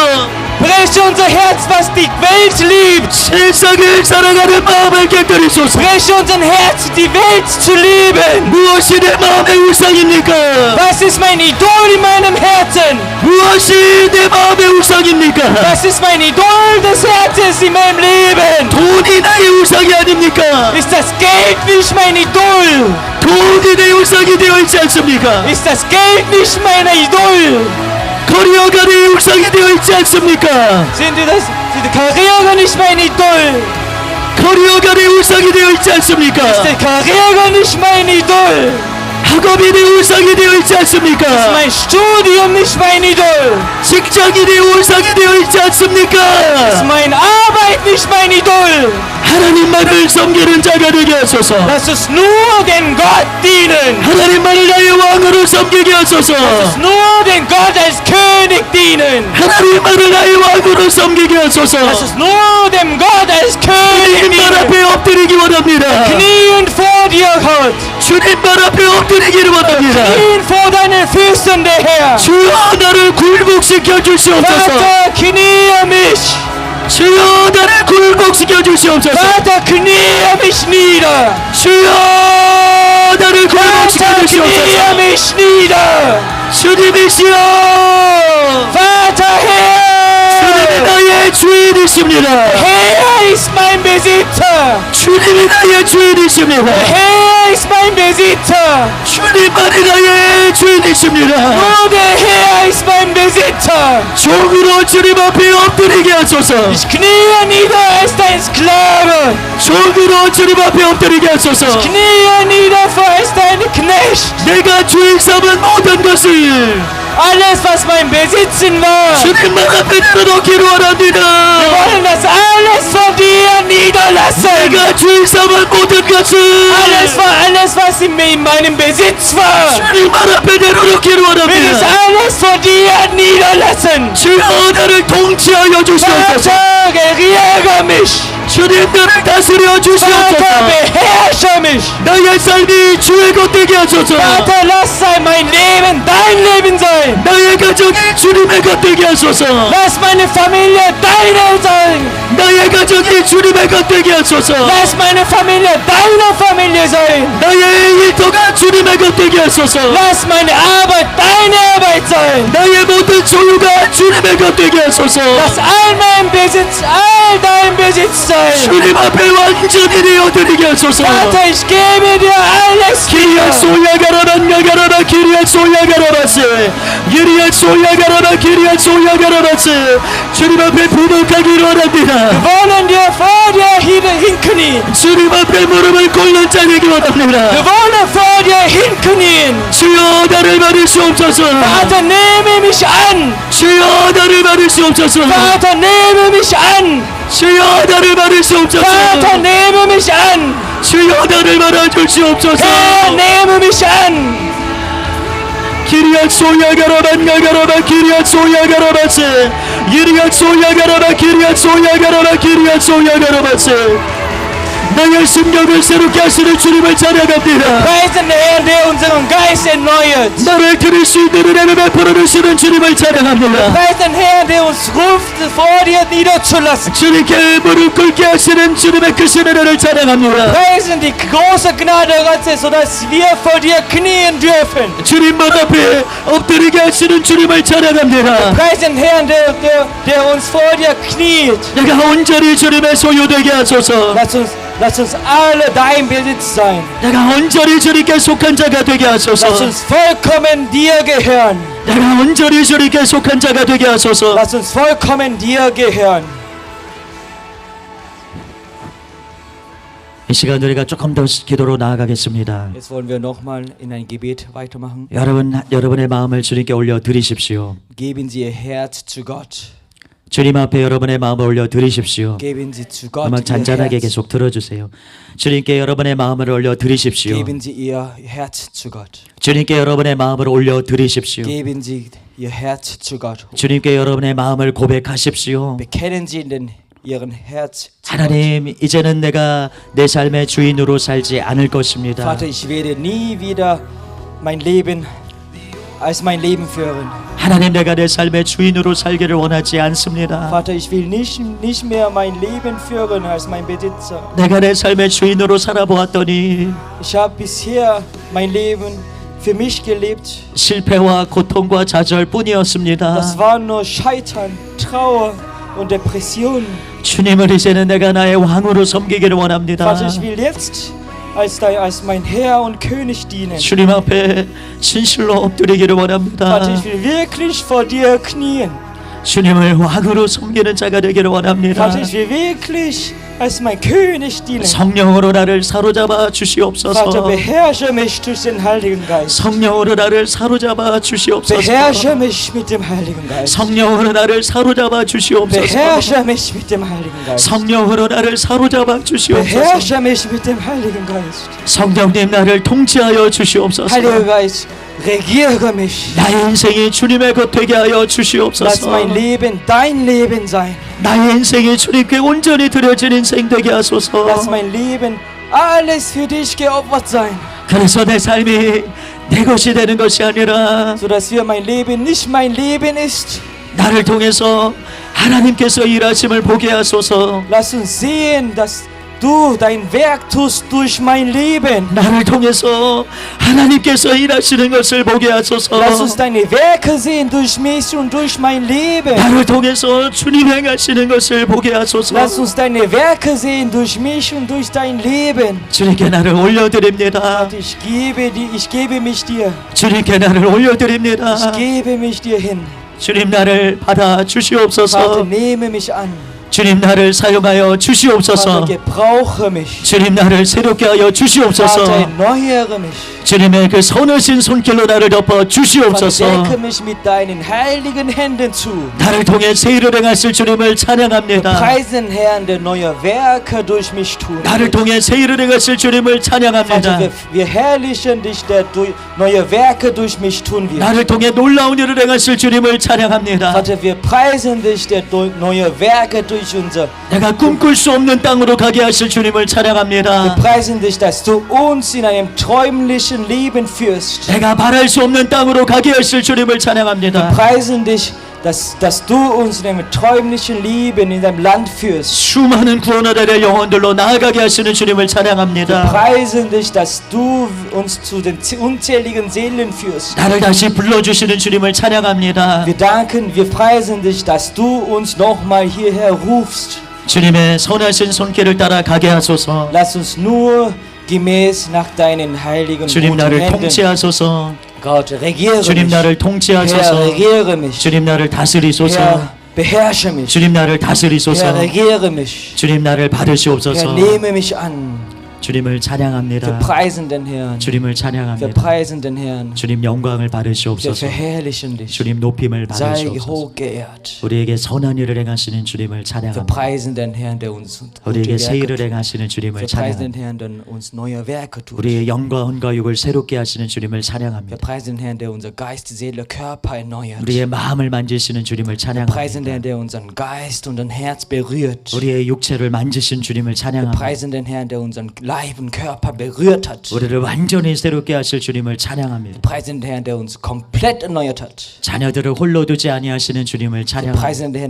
Breche unser Herz, was die Welt liebt. 세상을 사랑하는 마음을 깨뜨리소서. Breche unser Herz, die Welt zu lieben. 무엇이 내 마음의 우상입니까? Was ist mein Idol in meinem Herzen? 무엇이 내 마음의 우상입니까? Was ist mein Idol des Herzens in meinem Leben? 돈이 나의 우상이 아닙니까? Ist das Geld nicht mein Idol? 돈이 내 우상이 되어 있지 않습니까? Ist das Geld nicht mein Idol? 커리어가 내 우상이 되어 있지 않습니까? Sind die Karriere nicht mein Idol? 커리어가 내 우상이 되어 있지 않습니까? Ist die Karriere nicht mein Idol? 학업이 내 우상이 되어 있지 않습니까? Ist mein Studium nicht mein Idol? 직장이 내 우상이 되어 있지 Ist 않습니까? meine Arbeit nicht mein Idol? 하나님만을 섬기는 자가 되게 하소서. Lass uns nur den Gott dienen. 하나님만을 나의 왕으로 섬기게 하소서. Lass uns nur den Gott als König dienen. 하나님만을 나의 왕으로 섬기게 하소서. Lass uns nur dem Gott als König 주님 발 dienen. 앞에 엎드리기 원합니다. Knien vor dir, Gott. 주님 발 앞에 엎드리기를 원합니다. Knien vor deinen Füßen, der Herr. 주여 나를 굴복시켜 주시옵소서. Vater, knie mich. 주여 나를 굴복시켜 주시옵소서. Vater, knie mich nieder. 주여 나를 굴복시켜 Vater, knie 주시옵소서. mich nieder. 주님이시여 Vater, Herr. 주님이 나의 나의 주인이십니다. Herr ist mein Besitzer. 주님이 나의 주인이십니다. Herr ist mein Besitzer. 주님만이 나의 주인이십니다. Nur der Herr ist mein Besitzer. 종으로 주님 앞에 엎드리게 하소서. Ich kniee nieder als dein Sklave. 종으로 주님 앞에 엎드리게 하소서. Kniee nieder vor als dein Knecht. 내가 주인 삼은 모든 것을 Alles, was mein Besitzen war. 주님만 앞에 내려놓기로 원합니다. Wir wollen das alles vor dir niederlassen. 내가 주인 삼은 모든 것을 Alles, was in meinem Besitz war. 주님만 앞에 내려놓기로 Will es 원합니다. alles vor dir niederlassen. 주여 나를 통치하여 주시옵소서. Vater, regiere mich. 주님 나를 다스려 Vater, 주시옵소서. beherrsche mich. 나의 삶이 주의 것 되게 하소서. Vater, lass mein Leben dein Leben sein. 나의 가정이 주님의 것 되게 하소서. Lass meine Familie deine sein. 나의 가정이 주님의 것 되게 하소서. Lass meine Familie deine Familie sein. 나의 일터가 주님의 것 되게 하소서. Lass meine Arbeit deine Arbeit sein. 나의 모든 소유가 주님의 것 되게 하소서. Lass all mein Besitz, all dein Besitz sein. 주님 앞에 완전히 내어드리게 하소서. Vater, ich gebe dir alles 기리앗 wieder. 소야가라반 야가라바 기리앗 소야가라바세 기리앗 소야가라바 기리앗 소야가라바세 주님 앞에 부복하기로 원합니다. Wir wollen dir vor dir hinknien. 주님 앞에 무릎을 꿇는 자에게 Wir 원합니다. wollen vor dir hinknien. 주여 나를 받으시옵소서. Vater, nehme mich an. 주여 나를 받으시옵소서. Vater, nehme mich an. 주여 나를 받으시옵소서. Vater, nehme mich an. 주여 나를 받아주시옵소서. Herr, nehme mich an. 기리앗 소야가라반 야가라바 기리앗 소야가라바세 기리앗 소야가라바 기리앗 소야가라바 기리앗 소야가라바세 나의 심령을 새롭게 하시는 주님을 찬양합니다. Preisen den Herrn, der unseren Geist erneuert. 나를 들을 수 있는 은혜를 베풀어 주시는 주님을 찬양합니다. Preisen den Herrn, der uns ruft, vor dir niederzulassen. 주님께 무릎 꿇게 하시는 주님의 크신 은혜를 찬양합니다. Preisen die große Gnade Gottes, sodass wir vor dir knien dürfen. 주님만 앞에 엎드리게 하시는 주님을 찬양합니다. Preisen den Herrn, der uns vor dir kniet. 내가 온전히 주님의 소유되게 하소서. Lass uns alle dein Besitz sein. 내가 온전히 주님께 속한 자가 되게 Lass 하소서. uns vollkommen dir gehören. 내가 온전히 주님께 속한 자가 되게 하소서. Lass uns vollkommen dir gehören. 이 시간 우리가 조금 더 기도로 나아가겠습니다. Jetzt wollen wir nochmal in ein Gebet weitermachen. 여러분의 마음을 주님께 올려 드리십시오. Geben Sie Ihr Herz zu Gott. 주님 앞에 여러분의 마음을 올려 드리십시오. Geben Sie zu Gott 음악 Ihr 잔잔하게 Herz. 계속 들어주세요. 주님께 여러분의 마음을 올려 드리십시오. Geben Sie Ihr Herz zu Gott. 주님께 여러분의 마음을 올려 드리십시오. Geben Sie Ihr Herz zu Gott. 주님께 여러분의 마음을 고백하십시오. Bekennen Sie Ihren Herz zu Gott. 하나님, 이제는 내가 내 삶의 주인으로 살지 않을 것입니다. Vater, ich werde nie wieder mein Leben als mein Leben führen. 하나님, 내가 내 삶의 주인으로 살기를 원하지 않습니다. Vater, ich will nicht mehr mein Leben führen als mein Besitzer. 내가 내 삶의 주인으로 살아보았더니 Ich habe bisher mein Leben für mich gelebt. 실패와 고통과 좌절뿐이었습니다. Das war nur Scheitern, Trauer und Depression. 주님을 이제는 내가 나의 왕으로 섬기기를 원합니다. Vater, ich will jetzt als mein Herr und König dienen. 주님 앞에 진실로 엎드리기를 원합니다. Vater, ich will wirklich vor dir knien. 주님을 왕으로 섬기는 자가 되기를 원합니다. Vater, ich will wirklich als mein König dienen. 성령으로 나를 사로잡아 Vater, 주시옵소서. beherrsche mich durch den Heiligen Geist. 성령으로 나를 사로잡아 주시옵소서. Beherrsche mich mit dem Heiligen Geist. 성령으로 나를 사로잡아 주시옵소서. Beherrsche mich mit dem Heiligen Geist. 성령으로 나를 사로잡아 주시옵소서. Beherrsche mich mit dem Heiligen Geist. 성령님, 나를 통치하여 주시옵소서. Heiliger Geist, regiere mich. 나의 인생이 주님의 것 되게 하여 Lass 주시옵소서. mein Leben dein Leben sein. 나의 인생이 주님께 온전히 드려진 인생 되게 Lass 하소서. mein Leben alles für dich geopfert sein. 그래서 내 삶이 내 것이 되는 것이 아니라 Sodass mein Leben nicht mein Leben ist. 나를 통해서 하나님께서 일하심을 보게 하소서. Lass uns sehen, dass du dein Werk tust durch mein Leben. 나를 통해서 하나님께서 일하시는 것을 보게 하소서. Lass uns deine Werke sehen durch mich und durch mein Leben. 나를 통해서 주님 행하시는 것을 보게 하소서. Lass uns deine Werke sehen durch mich und durch dein Leben. 주님께 나를 올려드립니다. Ich gebe mich dir. 주님께 나를 올려드립니다. Ich gebe mich dir hin. 주님 나를 받아 Vater, 주시옵소서. nehme mich an. 주님 나를 사용하여 주시옵소서. Vater, gebrauche mich. 주님 나를 새롭게 하여 Vater, 주시옵소서. erneuere mich. 주님의 그 선하신 손길로 나를 덮어 Vater, 주시옵소서. decke mich mit deinen heiligen Händen zu. 나를 통해 새 일을 행하실 주님을 찬양합니다. Preisen Herrn, der neue Werke durch mich tun. 나를 통해 새 일을 행하실 주님을 Vater, 찬양합니다. wir herrlichen dich, der neue Werke durch mich tun wird. 나를 통해 놀라운 일을 행하실 주님을 찬양합니다. Vater, wir preisen dich, der neue Werke durch unser. 내가 꿈꿀 수 없는 땅으로 가게 하실 주님을 Wir 찬양합니다. preisen dich, dass du uns in einem träumlichen Leben führst. 내가 바랄 수 없는 땅으로 가게 하실 주님을 Wir 찬양합니다. preisen dich, dass du uns in einem träumlichen Leben in deinem Land führst. 수많은 구원하될 영혼들로 나아가게 하시는 주님을 Wir 찬양합니다. preisen dich, dass du uns zu den unzähligen Seelen führst. 나를 다시 불러주시는 주님을 찬양합니다. Wir preisen dich, dass du uns nochmal hierher rufst. 주님의 선하신 손길을 따라 가게 하소서. Lass uns nur gemäß nach deinen heiligen 주님 guten 나를 Händen. 통치하소서. Gott, regiere 주님 mich. 나를 Herr, 통치하소서. regiere mich. 주님 나를 다스리소서. Herr, beherrsche mich. 주님 나를 다스리소서. Herr, regiere mich. 주님 나를 Herr, 받으시옵소서. nehme mich an. 주님을 Wir 찬양합니다. preisen den Herrn. 주님을 Wir 찬양합니다. preisen den Herrn. 주님 영광을 Wir 받으시옵소서. verherrlichen dich. 주님 높임을 Sei 받으시옵소서. hochgeehrt. 우리에게 선한 일을 행하시는 주님을 Wir 찬양합니다. preisen den Herrn, der uns gute 우리에게 새 Werke 일을 tut. 행하시는 주님을 Wir preisen den 찬양합니다. Herrn, der uns neue Werke tut. 우리의 영과 혼과 육을 새롭게 하시는 주님을 Wir 찬양합니다. preisen den Herrn, der unser Geist, Seele, Körper erneuert. 우리의 마음을 만지시는 주님을 Wir preisen 찬양합니다. den Herrn, der unseren Geist und ein Herz berührt. 우리의 육체를 만지신 주님을 Wir 찬양합니다. preisen den Herrn, der unseren Leib und Körper berührt hat. 우리를 완전히 새롭게 하실 주님을 Wir 찬양합니다. preisen den Herrn, der uns komplett erneuert hat. 자녀들을 홀로 두지 아니하시는 주님을 Wir 찬양합니다. preisen den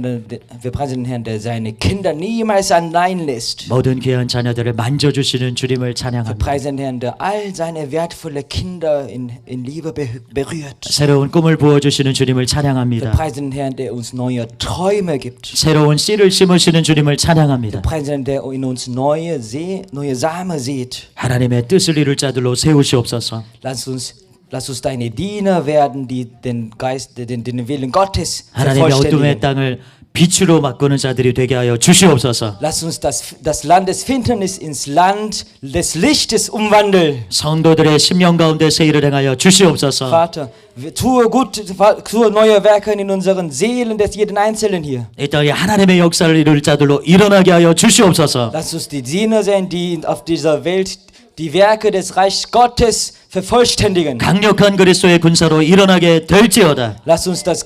Herrn, der seine Kinder niemals allein lässt. 모든 귀한 자녀들을 만져주시는 주님을 Wir 찬양합니다. preisen den Herrn, der all seine wertvolle Kinder in Liebe berührt. 새로운 꿈을 부어주시는 주님을 Wir 찬양합니다. preisen den Herrn, der uns neue Träume gibt. 새로운 씨를 심으시는 주님을 Wir 찬양합니다. preisen den, der in uns neue Samen sät. 하나님의 뜻을 이룰 자들로 세우시옵소서. Lass uns deine Diener werden, die den Willen Gottes 하나님의 어둠의 vervollständigen. 땅을 빛으로 바꾸는 자들이 되게 하여 주시옵소서. Lass uns das Land des Finsternis ins Land des Lichtes umwandeln. 성도들의 심령 가운데 새 일을 행하여 주시옵소서. Vater, tue neue Werke in unseren Seelen des jeden Einzelnen hier. 이 땅에 하나님의 역사를 이룰 자들로 일어나게 하여 주시옵소서. Lass uns die Diener sein, die auf dieser Welt die Werke des Reichs Gottes vervollständigen. 강력한 그리스도의 군사로 일어나게 될지어다. Lass uns das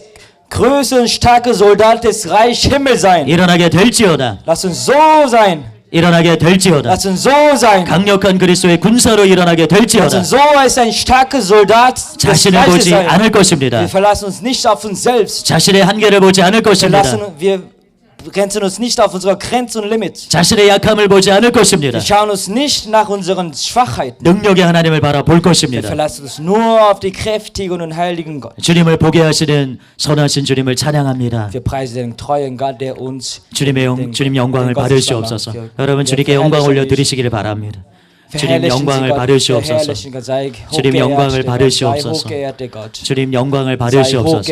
größte und starke Soldat des Reich Himmel sein. 일어나게 될지어다. Lass uns so sein. 일어나게 될지어다. Lass uns so sein. 강력한 그리스도의 군사로 일어나게 Lass 될지어다. uns so als ein starker Soldat des 자신을 Reiches 보지 sein. 않을 것입니다. Wir verlassen uns nicht auf uns selbst. 자신의 한계를 보지 않을 것입니다. Wir begrenzen uns nicht auf unsere Grenzen und Limits. 자신의 약함을 보지 않을 것입니다. Wir schauen uns nicht nach unseren Schwachheiten. 능력의 하나님을 바라볼 Wir 것입니다. verlassen uns nur auf die kräftigen und heiligen Gott. 주님을 보게 하시는 선하신 주님을 찬양합니다. Wir preisen den treuen Gott, der uns 주님 영광을 받으시옵소서. 여러분 주님께 영광 올려드리시기를 바랍니다. 주님 영광을 받으시옵소서. 주님 영광을 받으시옵소서. 주님 영광을 받으시옵소서.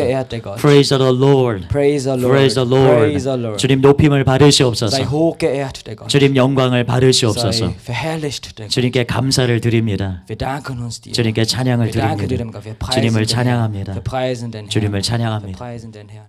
Praise the Lord. Praise the Lord. Praise the Praise the Lord. Lord. 주님 높임을 Sei 받으시옵소서. hochgeehrt, der Gott. 주님 영광을 받으시옵소서. Sei verherrlicht, der Gott. 주님께 감사를 드립니다. Wir danken uns dir. 주님께 찬양을 Wir danken dir, 드립니다. dem Gott. Wir preisen 주님을 den Herrn. 찬양합니다. Wir preisen den Herrn. 주님을 Wir 찬양합니다. preisen den Herrn.